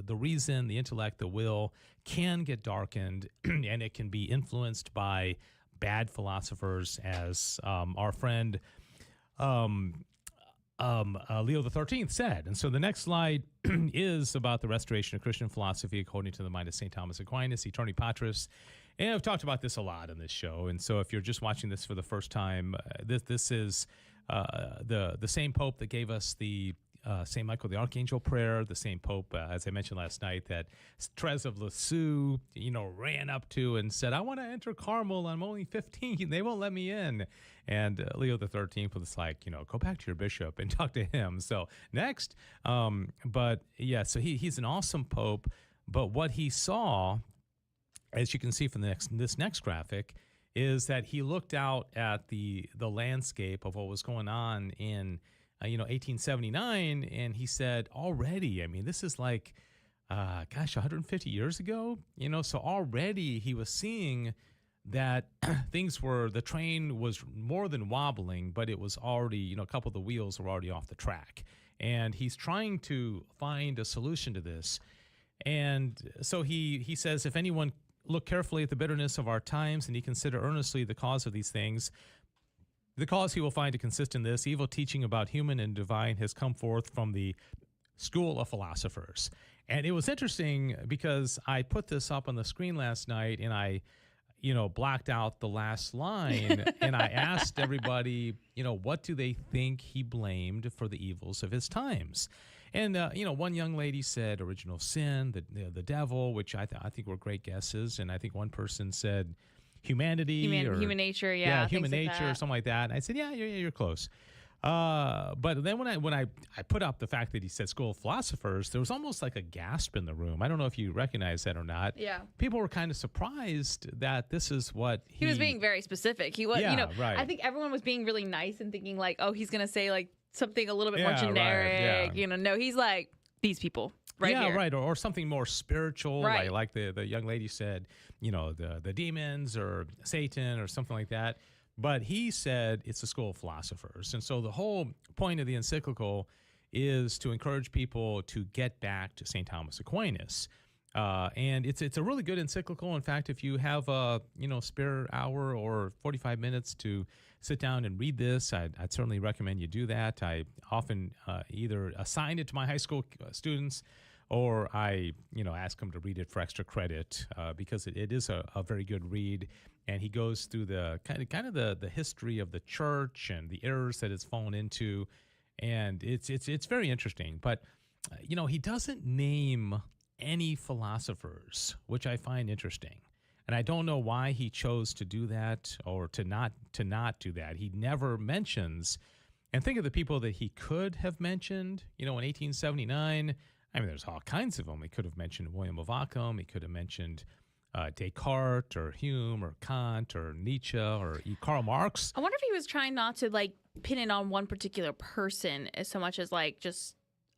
Speaker 15: reason, the intellect, the will can get darkened, and it can be influenced by bad philosophers, as our friend Leo XIII said. And so the next slide is about the restoration of Christian philosophy according to the mind of St. Thomas Aquinas, Aeterni Patris. And I've talked about this a lot on this show. And so if you're just watching this for the first time, this is the same Pope that gave us the St. Michael the Archangel prayer, the same Pope, as I mentioned last night, that Therese of Lisieux, ran up to and said, I want to enter Carmel. I'm only 15. They won't let me in. And Leo XIII was like, go back to your bishop and talk to him. So next. But yeah, so he's an awesome Pope. But what he saw, as you can see from this next graphic, is that he looked out at the landscape of what was going on in 1879, and he said, already, this is like, 150 years ago, so already he was seeing that the train was more than wobbling, but it was already, a couple of the wheels were already off the track. And he's trying to find a solution to this. And so he says, if anyone look carefully at the bitterness of our times, and he consider earnestly the cause of these things, the cause he will find to consist in this: evil teaching about human and divine has come forth from the school of philosophers. And it was interesting because I put this up on the screen last night, and I, blocked out the last line, and I asked everybody, what do they think he blamed for the evils of his times? And, one young lady said original sin, the devil, which I think were great guesses. And I think one person said humanity,
Speaker 14: human nature,
Speaker 15: human nature, or something like that. And I said, you're close. But then when I put up the fact that he said school of philosophers, there was almost like a gasp in the room. I don't know if you recognize that or not.
Speaker 14: Yeah.
Speaker 15: People were kind of surprised that this is what
Speaker 14: he was being very specific. He was,
Speaker 15: right.
Speaker 14: I think everyone was being really nice and thinking like, oh, he's going to say like something a little bit more generic.
Speaker 15: Right,
Speaker 14: No, he's like, these people. Right here.
Speaker 15: Right, or something more spiritual,
Speaker 14: right.
Speaker 15: like the young lady said, the demons or Satan or something like that. But he said it's the school of philosophers. And so the whole point of the encyclical is to encourage people to get back to St. Thomas Aquinas. And it's a really good encyclical. In fact, if you have a spare hour or 45 minutes to sit down and read this, I'd certainly recommend you do that. I often either assign it to my high school students, or I ask them to read it for extra credit because it is a very good read. And he goes through the kind of the history of the church and the errors that it's fallen into, and it's very interesting. But he doesn't name any philosophers, which I find interesting, and I don't know why he chose to do that or to not do that. He never mentions, and think of the people that he could have mentioned. In 1879, there's all kinds of them. He could have mentioned William of Ockham. He could have mentioned Descartes or Hume or Kant or Nietzsche or Karl Marx.
Speaker 14: I wonder if he was trying not to like pin it on one particular person as so much as like just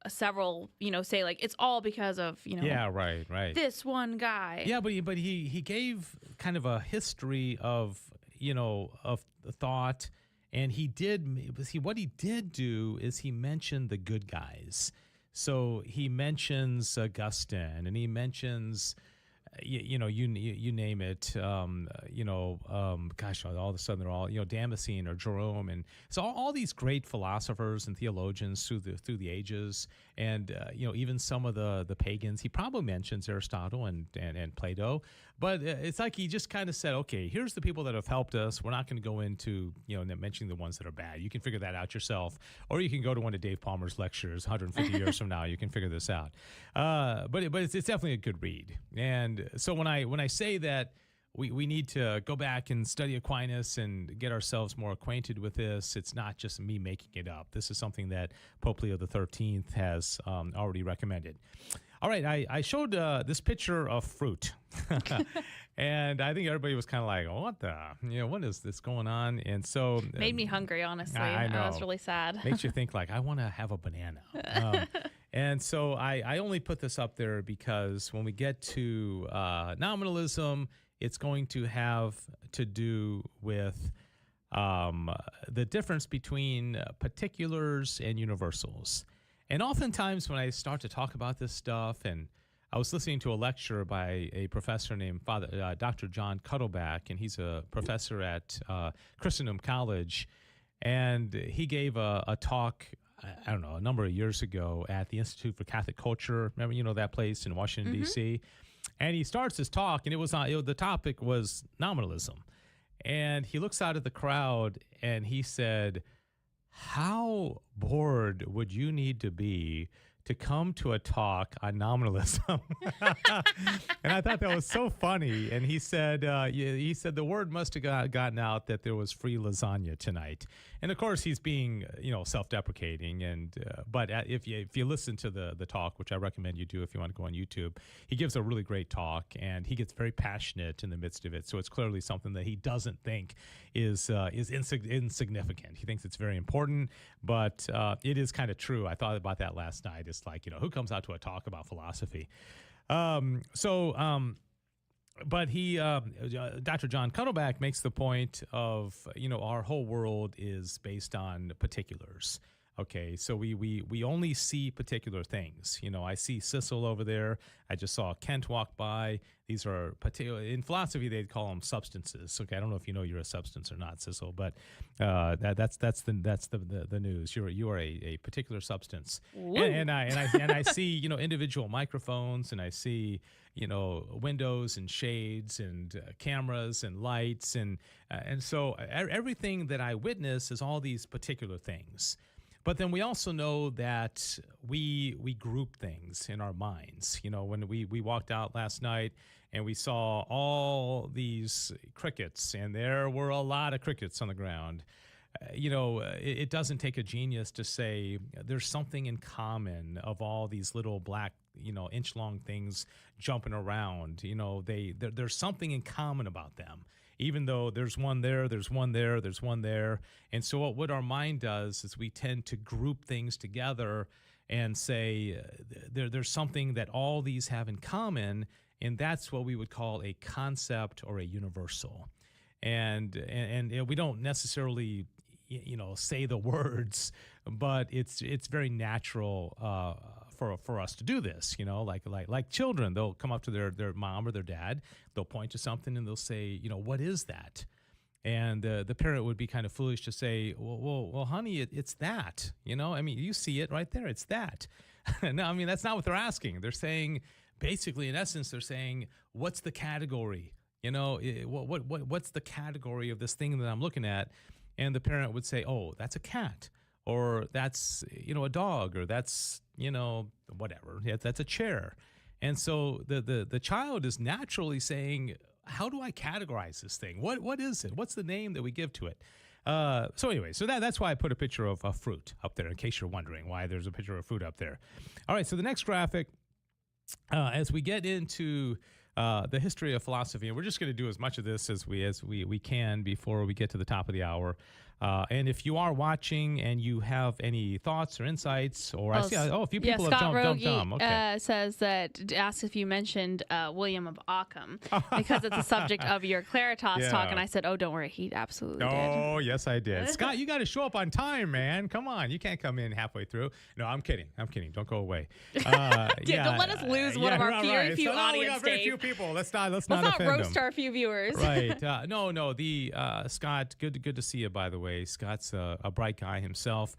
Speaker 14: several, say like it's all because of,
Speaker 15: Yeah, right.
Speaker 14: this one guy.
Speaker 15: Yeah, but he gave kind of a history of, of thought. And what he did do is he mentioned the good guys. So he mentions Augustine, and he mentions, you name it, gosh, all of a sudden they're all, Damascene or Jerome. And so all these great philosophers and theologians through the ages, and, even some of the pagans. He probably mentions Aristotle and Plato. But it's like he just kind of said, okay, here's the people that have helped us. We're not going to go into, mentioning the ones that are bad. You can figure that out yourself. Or you can go to one of Dave Palmer's lectures 150 years from now. You can figure this out. But it's definitely a good read. And so when I say that we need to go back and study Aquinas and get ourselves more acquainted with this, it's not just me making it up. This is something that Pope Leo XIII has already recommended. All right, I showed this picture of fruit, and I think everybody was kind of like, "What what is this going on?" And so
Speaker 14: made me hungry, honestly.
Speaker 15: I know.
Speaker 14: I was really sad.
Speaker 15: Makes you think like, I want to have a banana. And so I only put this up there because when we get to nominalism, it's going to have to do with the difference between particulars and universals. And oftentimes when I start to talk about this stuff, and I was listening to a lecture by a professor named Dr. John Cuddleback, and he's a professor at Christendom College, and he gave a talk, I don't know, a number of years ago at the Institute for Catholic Culture. Remember, that place in Washington, D.C.? And he starts his talk, and it was the topic was nominalism. And he looks out at the crowd, and he said, how bored would you need to be to come to a talk on nominalism? And I thought that was so funny. And he said the word must have gotten out that there was free lasagna tonight. And of course he's being self-deprecating. And but if you listen to the talk, which I recommend you do if you want to go on YouTube, he gives a really great talk, and he gets very passionate in the midst of it. So it's clearly something that he doesn't think is insignificant. He thinks it's very important, but it is kind of true. I thought about that last night. It's like, who comes out to a talk about philosophy? But he, Dr. John Cuddleback makes the point of, our whole world is based on particulars. Okay, so we only see particular things. I see Cecil over there. I just saw Kent walk by. These are in philosophy they'd call them substances. Okay, I don't know if you're a substance or not, Cecil, but that's the news. You are a particular substance. And I see individual microphones, and I see windows and shades and cameras and lights, and so everything that I witness is all these particular things. But then we also know that we group things in our minds. When we walked out last night and we saw all these crickets, and there were a lot of crickets on the ground. It doesn't take a genius to say there's something in common of all these little black, inch-long things jumping around. There's something in common about them. Even though there's one there, there's one there, there's one there. And so what our mind does is we tend to group things together and say there's something that all these have in common, and that's what we would call a concept or a universal. And we don't necessarily say the words, but it's very natural for us to do this, like children. They'll come up to their mom or their dad, they'll point to something and they'll say, what is that? And the parent would be kind of foolish to say, well, honey, it's that, you see it right there. It's that. No, that's not what they're asking. They're saying, basically, in essence, they're saying, what's the category? What's the category of this thing that I'm looking at? And the parent would say, oh, that's a cat, or that's, a dog, or that's, whatever. Yeah, that's a chair. And so the child is naturally saying, how do I categorize this thing? What is it? What's the name that we give to it? So anyway, that's why I put a picture of a fruit up there, in case you're wondering why there's a picture of fruit up there. All right, so the next graphic, as we get into the history of philosophy, and we're just going to do as much of this as we can before we get to the top of the hour. And if you are watching and you have any thoughts or insights, or I see, a few people have jumped on. Okay.
Speaker 14: Says that, asks if you mentioned William of Ockham, because it's the subject of your Claritas talk, and I said, oh, don't worry, he absolutely did.
Speaker 15: Oh, yes, I did. Scott, you got to show up on time, man. Come on, you can't come in halfway through. No, I'm kidding. Don't go away.
Speaker 14: Don't let us lose one of our very few audience.
Speaker 15: We got very few people. Let's not
Speaker 14: not
Speaker 15: offend
Speaker 14: roast
Speaker 15: them.
Speaker 14: our few viewers.
Speaker 15: Right. No. The Scott, good to see you, by the way. Scott's a bright guy himself.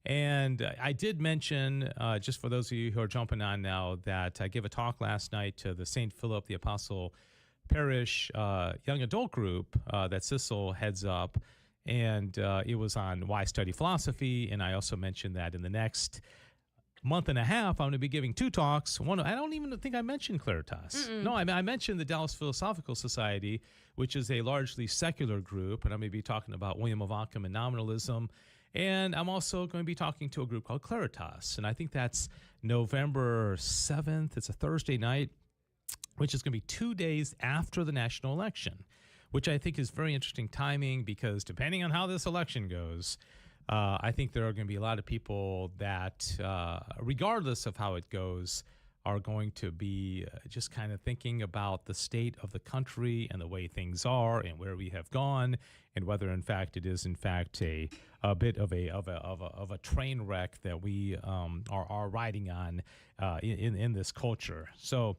Speaker 15: And I did mention, just for those of you who are jumping on now, that I gave a talk last night to the St. Philip the Apostle Parish young adult group that Sissel heads up. And it was on why study philosophy. And I also mentioned that in the next month and a half, I'm going to be giving 2 talks. One, I don't even think I mentioned Claritas. No, I mentioned the Dallas Philosophical Society, which is a largely secular group, and I'm going to be talking about William of Ockham and Nominalism. And I'm also going to be talking to a group called Claritas, and I think that's November 7th. It's a Thursday night, which is going to be 2 days after the national election, which I think is very interesting timing because depending on how this election goes, I think there are going to be a lot of people that, regardless of how it goes, are going to be just kind of thinking about the state of the country and the way things are and where we have gone, and whether in fact it is in fact a bit of a train wreck that we are riding on in this culture. So,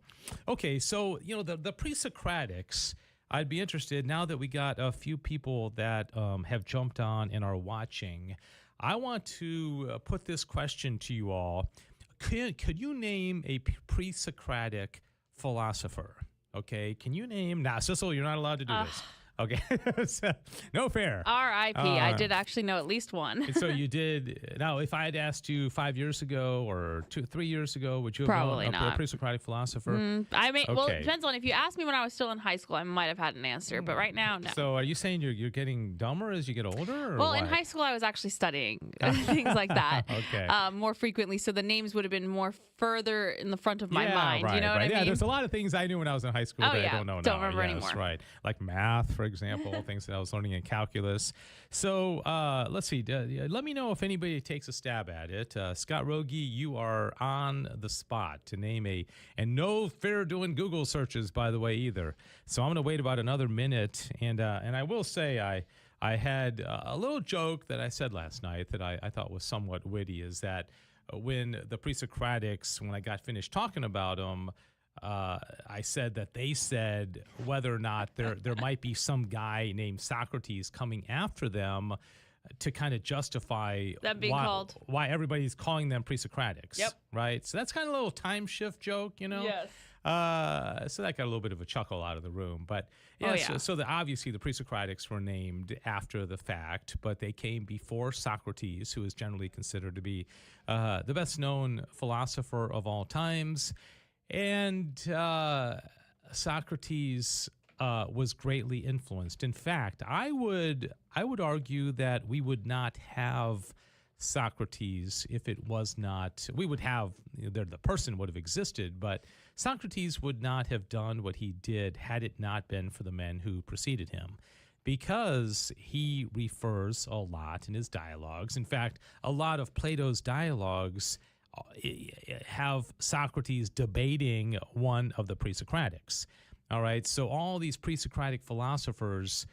Speaker 15: okay, so the Pre-Socratics. I'd be interested, now that we got a few people that have jumped on and are watching, I want to put this question to you all. Could you name a pre-Socratic philosopher? Okay, can you name? Now, Sissel, you're not allowed to do this. Okay, so, no fair.
Speaker 14: R.I.P. I did actually know at least one.
Speaker 15: So you did. Now, if I had asked you 5 years ago or 3 years ago, would you have
Speaker 14: Probably
Speaker 15: known
Speaker 14: not.
Speaker 15: A pre-Socratic philosopher?
Speaker 14: Well, it depends on, if you asked me when I was still in high school, I might have had an answer, but right now, no.
Speaker 15: So are you saying you're getting dumber as you get older? Or
Speaker 14: well,
Speaker 15: what?
Speaker 14: in high school, I was actually studying things like that
Speaker 15: Okay.
Speaker 14: More frequently, so the names would have been more further in the front of my mind.
Speaker 15: Right,
Speaker 14: You know what I mean?
Speaker 15: Yeah, there's a lot of things I knew when I was in high school that I don't know now.
Speaker 14: Don't remember
Speaker 15: Yes,
Speaker 14: anymore.
Speaker 15: Right, like math, for example, things that I was learning in calculus. So let's see. Let me know if anybody takes a stab at it. Scott Rogie, you are on the spot to name and no fair doing Google searches, by the way, either. So I'm going to wait about another minute, and I will say I had a little joke that I said last night that I thought was somewhat witty, is that when the Pre-Socratics, when I got finished talking about them, I said that they said whether or not there might be some guy named Socrates coming after them to kind of justify why everybody's calling them Pre-Socratics.
Speaker 14: Yep.
Speaker 15: Right? So that's kind of a little time shift joke,
Speaker 14: Yes.
Speaker 15: So that got a little bit of a chuckle out of the room. But so obviously the Pre-Socratics were named after the fact, but they came before Socrates, who is generally considered to be the best known philosopher of all times. And Socrates was greatly influenced. In fact, I would argue that we would not have Socrates if it was not. We would have the person would have existed, but Socrates would not have done what he did had it not been for the men who preceded him, because he refers a lot in his dialogues. In fact, a lot of Plato's dialogues have Socrates debating one of the Pre-Socratics. All right, so all these Pre-Socratic philosophers,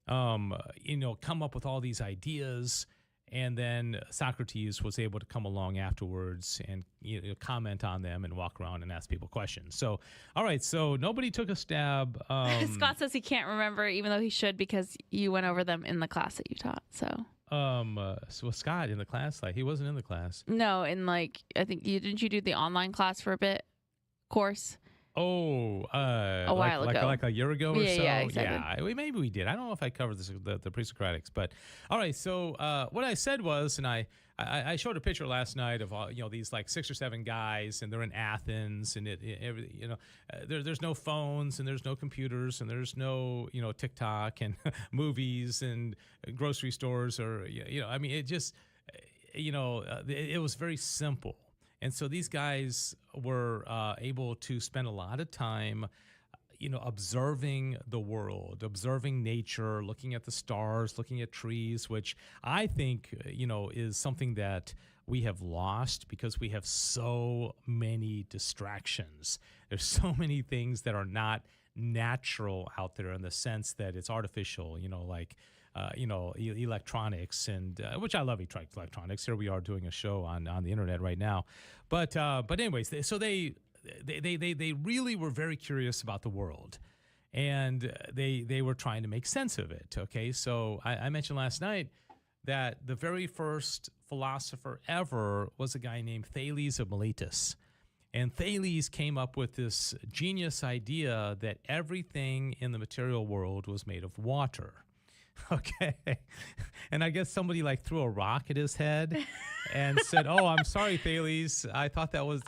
Speaker 15: come up with all these ideas, and then Socrates was able to come along afterwards and comment on them and walk around and ask people questions. So, all right, so nobody took a stab.
Speaker 14: Scott says he can't remember, even though he should, because you went over them in the class that you taught. So
Speaker 15: Scott in the class, he wasn't in the class.
Speaker 14: No, I think didn't you do the online class for a bit course?
Speaker 15: Oh,
Speaker 14: a while ago,
Speaker 15: like a year ago or so.
Speaker 14: Yeah, exactly.
Speaker 15: Yeah, maybe we did. I don't know if I covered the Pre-Socratics, but all right. So what I said was, and I showed a picture last night of all these like 6 or 7 guys, and they're in Athens, and there's no phones, and there's no computers, and there's no TikTok and movies and grocery stores, or it just it was very simple. And so these guys were able to spend a lot of time, observing the world, observing nature, looking at the stars, looking at trees, which I think, is something that we have lost because we have so many distractions. There's so many things that are not natural out there in the sense that it's artificial, like electronics, and which I love electronics. Here we are doing a show on the internet right now. But anyways, so they really were very curious about the world, and they were trying to make sense of it. Okay, so I mentioned last night that the very first philosopher ever was a guy named Thales of Miletus. And Thales came up with this genius idea that everything in the material world was made of water. Okay. And I guess somebody threw a rock at his head and said, "Oh, I'm sorry, Thales. I thought that was,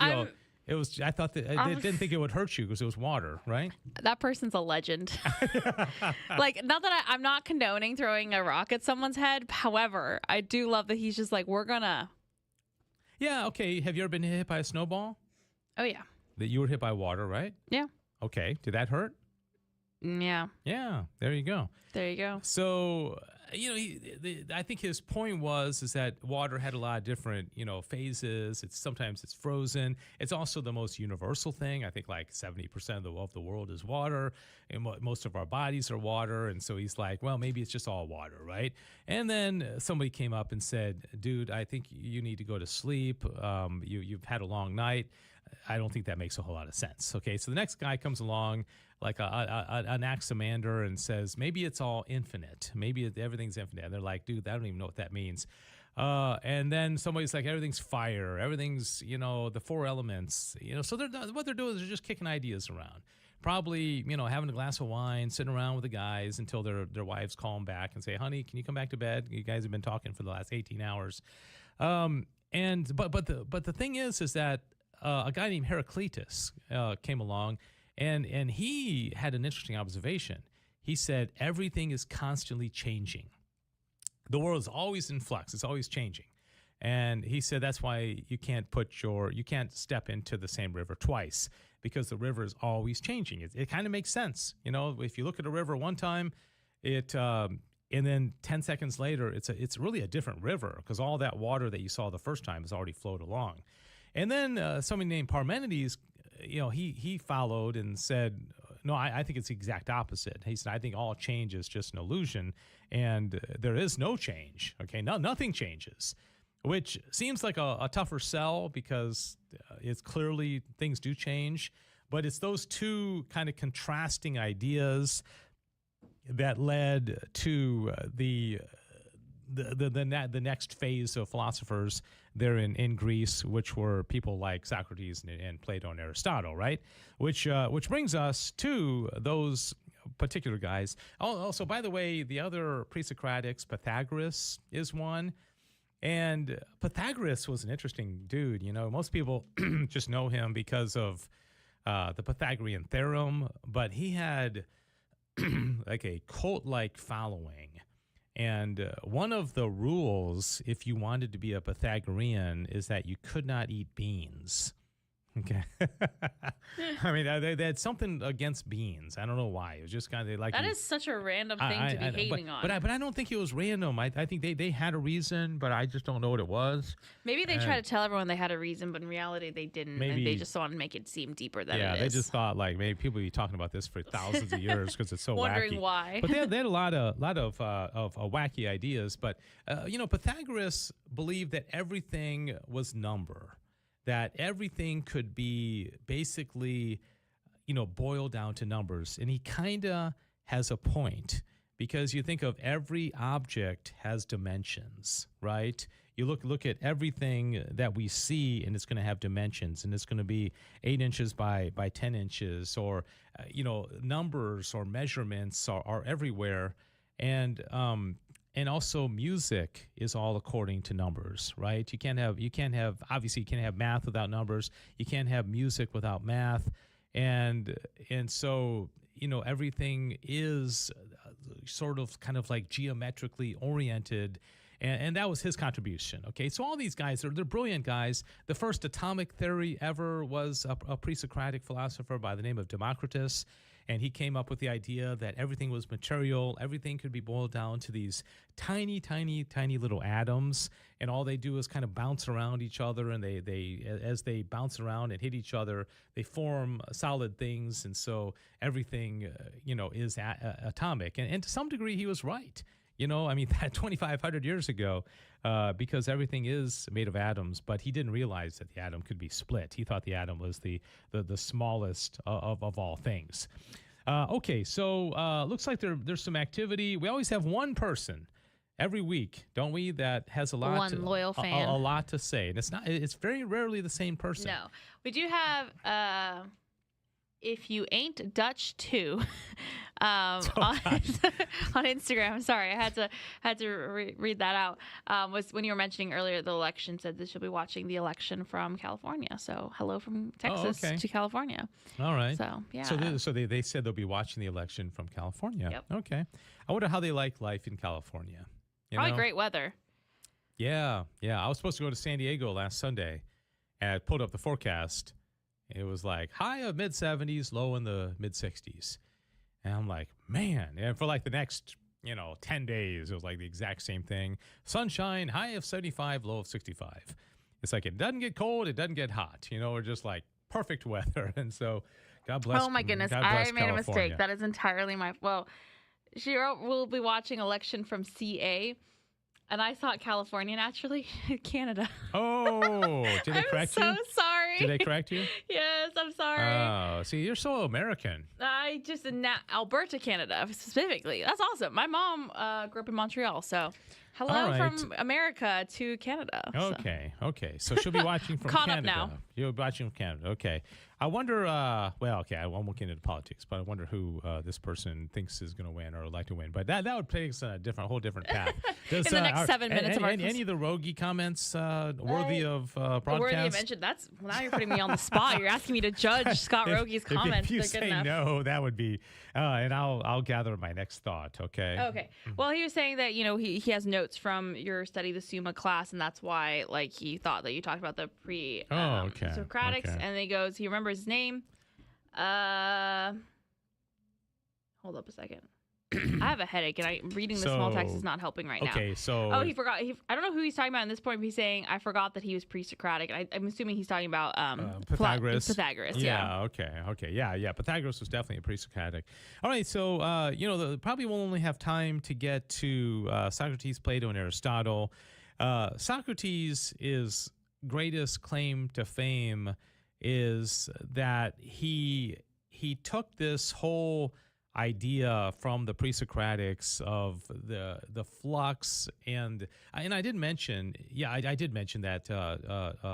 Speaker 15: it was, I thought that I didn't think it would hurt you because it was water," right?
Speaker 14: That person's a legend. Not that I'm not condoning throwing a rock at someone's head. However, I do love that he's just we're gonna.
Speaker 15: Yeah. Okay. Have you ever been hit by a snowball?
Speaker 14: Oh, yeah.
Speaker 15: That you were hit by water, right?
Speaker 14: Yeah.
Speaker 15: Okay. Did that hurt?
Speaker 14: Yeah.
Speaker 15: Yeah. There you go.
Speaker 14: There you go.
Speaker 15: So, I think his point is that water had a lot of different, phases. Sometimes it's frozen. It's also the most universal thing. I think 70% of the world is water, and most of our bodies are water. And so he's like, well, maybe it's just all water, right? And then somebody came up and said, "Dude, I think you need to go to sleep. You've had a long night." I don't think that makes a whole lot of sense. Okay, so the next guy comes along, like an Anaximander, and says, maybe it's all infinite. Maybe everything's infinite. And they're like, dude, I don't even know what that means. And then somebody's like, everything's fire. Everything's, the four elements. So what they're doing is they're just kicking ideas around. Probably, having a glass of wine, sitting around with the guys until their wives call them back and say, "Honey, can you come back to bed? You guys have been talking for the last 18 hours." But the thing is that a guy named Heraclitus came along, and he had an interesting observation. He said, everything is constantly changing. The world is always in flux. It's always changing. And he said that's why you can't step into the same river twice, because the river is always changing. It kind of makes sense. If you look at a river one time, and then 10 seconds later, it's really a different river, because all that water that you saw the first time has already flowed along. And then somebody named Parmenides, he followed and said, no, I think it's the exact opposite. He said, I think all change is just an illusion, and there is no change. Okay, nothing changes, which seems like a tougher sell, because it's clearly things do change. But it's those two kind of contrasting ideas that led to the next phase of philosophers there in Greece, which were people like Socrates and Plato and Aristotle, right? Which brings us to those particular guys. Also, by the way, the other Pre-Socratics, Pythagoras is one. And Pythagoras was an interesting dude. Most people just know him because of the Pythagorean theorem, but he had like a cult-like following. And one of the rules, if you wanted to be a Pythagorean, is that you could not eat beans. Okay. I mean, they had something against beans. I don't know why. It was just kind of like
Speaker 14: that is such a random thing to be hating on.
Speaker 15: But I don't think it was random. I think they had a reason, but I just don't know what it was.
Speaker 14: Maybe they try to tell everyone they had a reason, but in reality they didn't. Maybe, and they just want to make it seem deeper than it is.
Speaker 15: Yeah, they just thought maybe people be talking about this for thousands of years because it's so
Speaker 14: wondering
Speaker 15: wacky.
Speaker 14: Why.
Speaker 15: But they had a lot of wacky ideas. But Pythagoras believed that everything was number. That everything could be basically, boiled down to numbers. And he kind of has a point, because you think of every object has dimensions, right? You look at everything that we see, and it's going to have dimensions, and it's going to be 8 inches by 10 inches, or, numbers or measurements are everywhere. And also music is all according to numbers, right? You can't have math without numbers. You can't have music without math. And so, everything is sort of kind of like geometrically oriented. And that was his contribution. Okay, so all these guys, they're brilliant guys. The first atomic theory ever was a pre-Socratic philosopher by the name of Democritus. And he came up with the idea that everything was material. Everything could be boiled down to these tiny, tiny, tiny little atoms. And all they do is kind of bounce around each other. And as they bounce around and hit each other, they form solid things. And so everything, is atomic. And to some degree, he was right. That 2,500 years ago, because everything is made of atoms, but he didn't realize that the atom could be split. He thought the atom was the smallest of all things. So looks like there's some activity. We always have one person every week, don't we, that has a
Speaker 14: loyal fan.
Speaker 15: A lot to say. And it's very rarely the same person.
Speaker 14: No. We do have If You Ain't Dutch too. On Instagram. Sorry, I had to read that out. Was when you were mentioning earlier the election, said that she'll be watching the election from California. So hello from Texas to California.
Speaker 15: All right.
Speaker 14: So yeah.
Speaker 15: So they said they'll be watching the election from California.
Speaker 14: Yep.
Speaker 15: Okay. I wonder how they like life in California.
Speaker 14: Probably great weather.
Speaker 15: Yeah. I was supposed to go to San Diego last Sunday, and I pulled up the forecast. It was like high of mid-70s, low in the mid-60s. And I'm like, man. And for like the next, 10 days, it was like the exact same thing. Sunshine, high of 75, low of 65. It's like it doesn't get cold, it doesn't get hot. We're just like perfect weather. And so God bless.
Speaker 14: Oh, my goodness. I made a mistake. That is entirely my... Well, she will be watching election from CA. And I thought California, naturally. Canada.
Speaker 15: Oh, did they correct you?
Speaker 14: I'm so sorry.
Speaker 15: Did they correct you?
Speaker 14: Yes, I'm sorry.
Speaker 15: Oh, see, you're so American.
Speaker 14: I just, Alberta, Canada, specifically. That's awesome. My mom grew up in Montreal, so hello from America to Canada.
Speaker 15: Okay. So she'll be watching from
Speaker 14: Caught
Speaker 15: Canada.
Speaker 14: up now.
Speaker 15: You'll be watching from Canada. Okay. I wonder, I won't get into politics, but I wonder who this person thinks is going to win or would like to win. But that would take us on a whole different path.
Speaker 14: In the next 7 minutes of our...
Speaker 15: Any of the roguey comments worthy of broadcast?
Speaker 14: Worthy of mention. Now you're putting me on the spot. You're asking me to judge Scott Rogi's comments.
Speaker 15: If you say no, that would be... and I'll gather my next thought, okay?
Speaker 14: Okay. Well, he was saying that, he has notes from your Study the Summa class, and that's why, he thought that you talked about the Pre-Socratics, and then he remembers his name. Hold up a second. I have a headache, and reading the small text is not helping right now.
Speaker 15: Okay, so...
Speaker 14: Oh, he forgot. I don't know who he's talking about at this point, but he's saying, I forgot that he was pre-Socratic. And I'm assuming he's talking about
Speaker 15: Pythagoras.
Speaker 14: Pythagoras,
Speaker 15: yeah. Okay. Yeah. Pythagoras was definitely a pre-Socratic. All right, so, probably we'll only have time to get to Socrates, Plato, and Aristotle. Socrates' greatest claim to fame is that he took this whole idea from the Pre-Socratics of the flux, and I did mention, I did mention that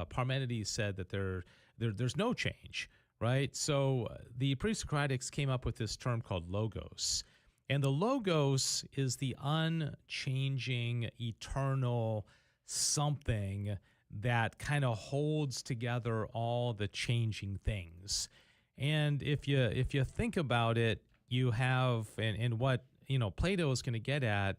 Speaker 15: Parmenides said that there's no change, right? So the Pre-Socratics came up with this term called logos, and the logos is the unchanging, eternal something that kind of holds together all the changing things. And if you think about it, you have, and what Plato is going to get at,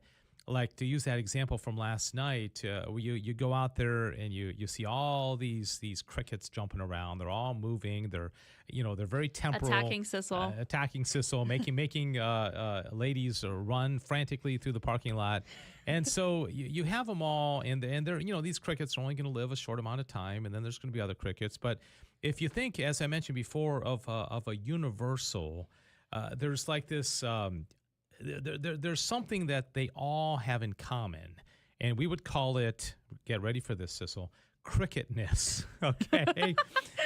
Speaker 15: like to use that example from last night, you go out there and you see all these crickets jumping around. They're all moving. They're very temporal. Attacking Sissel, making ladies run frantically through the parking lot. And so you have them all, and they're these crickets are only going to live a short amount of time, and then there's going to be other crickets. But if you think, as I mentioned before, of a universal. There's like this, there's something that they all have in common, and we would call it, get ready for this, Sissel, cricketness, okay?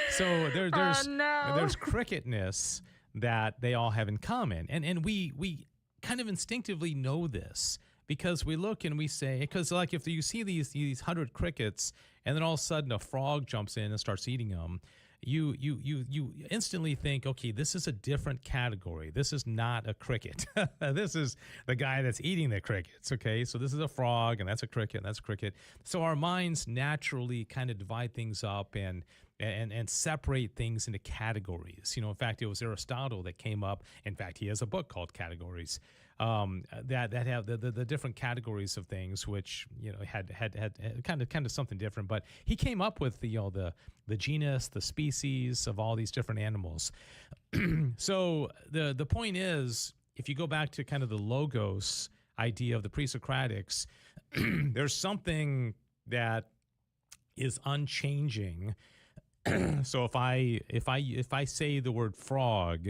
Speaker 15: So there's cricketness that they all have in common, and we kind of instinctively know this because we look and we say, because like if you see these 100 crickets, and then all of a sudden a frog jumps in and starts eating them, you instantly think, okay, this is a different category. This is not a cricket. This is the guy that's eating the crickets, okay? So this is a frog, and that's a cricket, and that's a cricket. So our minds naturally kind of divide things up, and and separate things into categories. In fact, it was Aristotle that came up. In fact, he has a book called Categories that have the different categories of things, which had kind of something different. But he came up with the genus, the species of all these different animals. So the point is, if you go back to kind of the logos idea of the Pre-Socratics, there's something that is unchanging. So if I say the word frog,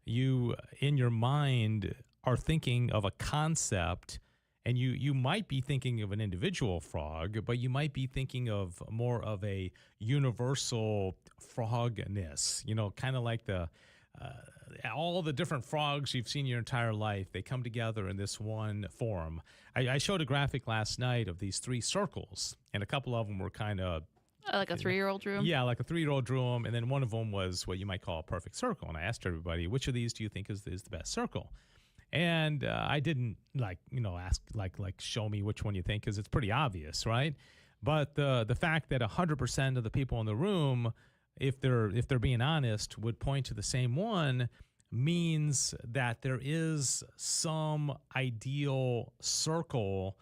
Speaker 15: you in your mind are thinking of a concept, and you might be thinking of an individual frog, but you might be thinking of more of a universal frogness, kind of like all the different frogs you've seen your entire life. They come together in this one form. I showed a graphic last night of these 3 circles, and a couple of them were kind of
Speaker 14: like a 3-year-old drew them?
Speaker 15: Yeah, like a 3-year-old drew them, and then one of them was what you might call a perfect circle. And I asked everybody, which of these do you think is the best circle? And I didn't ask show me which one you think, because it's pretty obvious, right? But the fact that 100% of the people in the room, if they're being honest, would point to the same one means that there is some ideal circle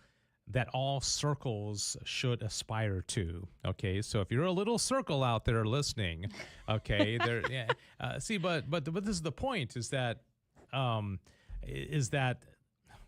Speaker 15: that all circles should aspire to. Okay, so if you're a little circle out there listening, okay, there. Yeah, see, but this is the point: is that.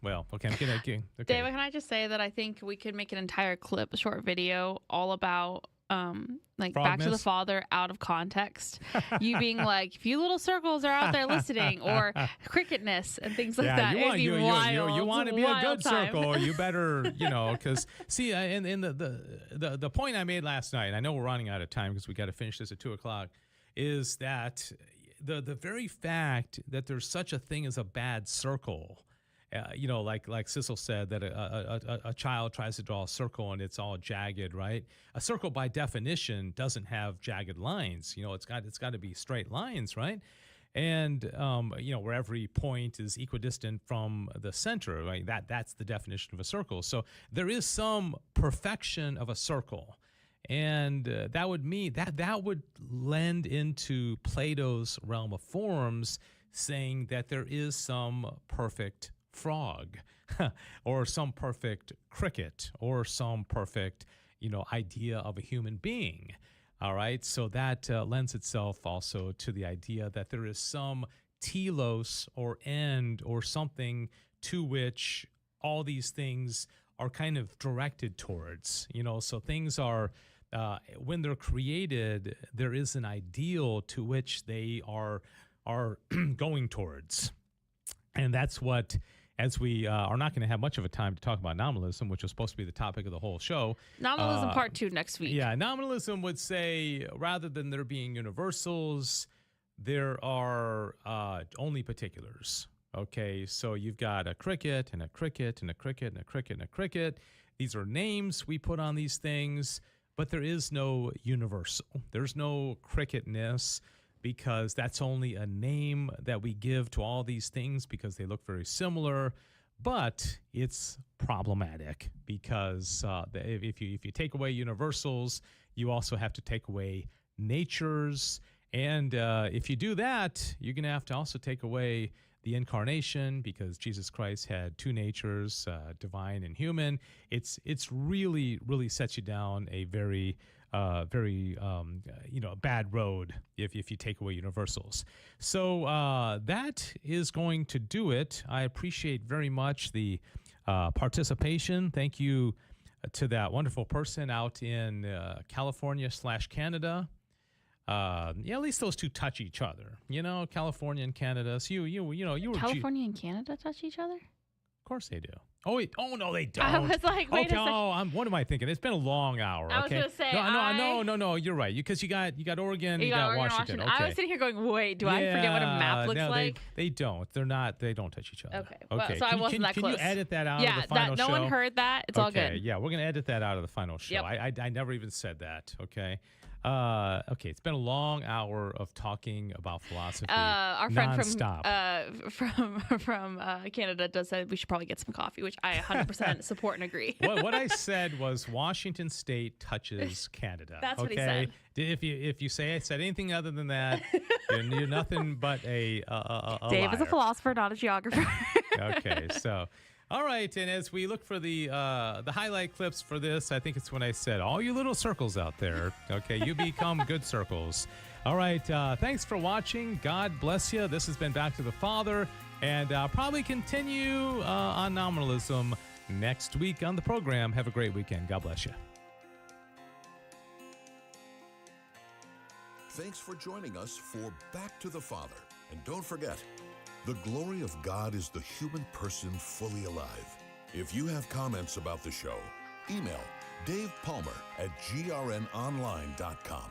Speaker 15: Well, okay, I'm gonna. Okay.
Speaker 14: David, can I just say that I think we could make an entire clip, a short video, all about Back to the Father out of context. You being like, if you little circles are out there listening, or cricketness and things like that.
Speaker 15: You want to be a good circle, you better, because see, and the point I made last night, I know we're running out of time because we got to finish this at 2:00, is that the very fact that there's such a thing as a bad circle. Like Cecil said, that a child tries to draw a circle and it's all jagged, right? A circle by definition doesn't have jagged lines. It's got to be straight lines, right? And where every point is equidistant from the center, right? That's the definition of a circle. So there is some perfection of a circle. And that would mean that would lend into Plato's realm of forms, saying that there is some perfect frog or some perfect cricket or some perfect idea of a human being. All right, so that lends itself also to the idea that there is some telos or end or something to which all these things are kind of directed towards. So things are when they're created, there is an ideal to which they are going towards. And that's what, as we are not going to have much of a time to talk about nominalism, which was supposed to be the topic of the whole show.
Speaker 14: Nominalism part 2 next week.
Speaker 15: Yeah, nominalism would say, rather than there being universals, there are only particulars. Okay, so you've got a cricket and a cricket and a cricket and a cricket and a cricket. These are names we put on these things, but there is no universal. There's no cricketness, because that's only a name that we give to all these things because they look very similar. But it's problematic because if you take away universals, you also have to take away natures. And if you do that, you're going to have to also take away the incarnation, because Jesus Christ had 2 natures, divine and human. It's really, really sets you down a very bad road if you take away universals. So that is going to do it. I appreciate very much the participation. Thank you to that wonderful person out in California/Canada. At least those two touch each other. California and Canada. So you were
Speaker 14: California and Canada touch each other?
Speaker 15: Of course they do. Oh wait! Oh no, they don't.
Speaker 14: I was like, wait a second.
Speaker 15: Oh, what am I thinking? It's been a long hour.
Speaker 14: I was
Speaker 15: okay?
Speaker 14: gonna say,
Speaker 15: no. You're right. Because you got Oregon, you got Washington. Okay.
Speaker 14: I was sitting here going, wait, do I forget what a map looks like?
Speaker 15: They don't. They don't touch each other.
Speaker 14: Okay. Well, so I wasn't that close.
Speaker 15: Can you edit that out of the final show?
Speaker 14: Yeah, no one heard that. It's all good.
Speaker 15: Yeah, we're gonna edit that out of the final show.
Speaker 14: Yep.
Speaker 15: I never even said that. Okay. It's been a long hour of talking about philosophy.
Speaker 14: Our friend
Speaker 15: non-stop.
Speaker 14: from Canada does say we should probably get some coffee, which I 100% support and agree.
Speaker 15: What I said was Washington State touches Canada.
Speaker 14: That's what he
Speaker 15: okay?
Speaker 14: said.
Speaker 15: If you say I said anything other than that, you're nothing but a
Speaker 14: Dave
Speaker 15: liar.
Speaker 14: is a philosopher, not a geographer.
Speaker 15: Okay, so all right, and as we look for the highlight clips for this, I think it's when I said, all you little circles out there, okay, you become good circles. All right, thanks for watching. God bless you. This has been Back to the Father, and probably continue on Nominalism next week on the program. Have a great weekend. God bless you.
Speaker 9: Thanks for joining us for Back to the Father. And don't forget, the glory of God is the human person fully alive. If you have comments about the show, email Dave Palmer at grnonline.com.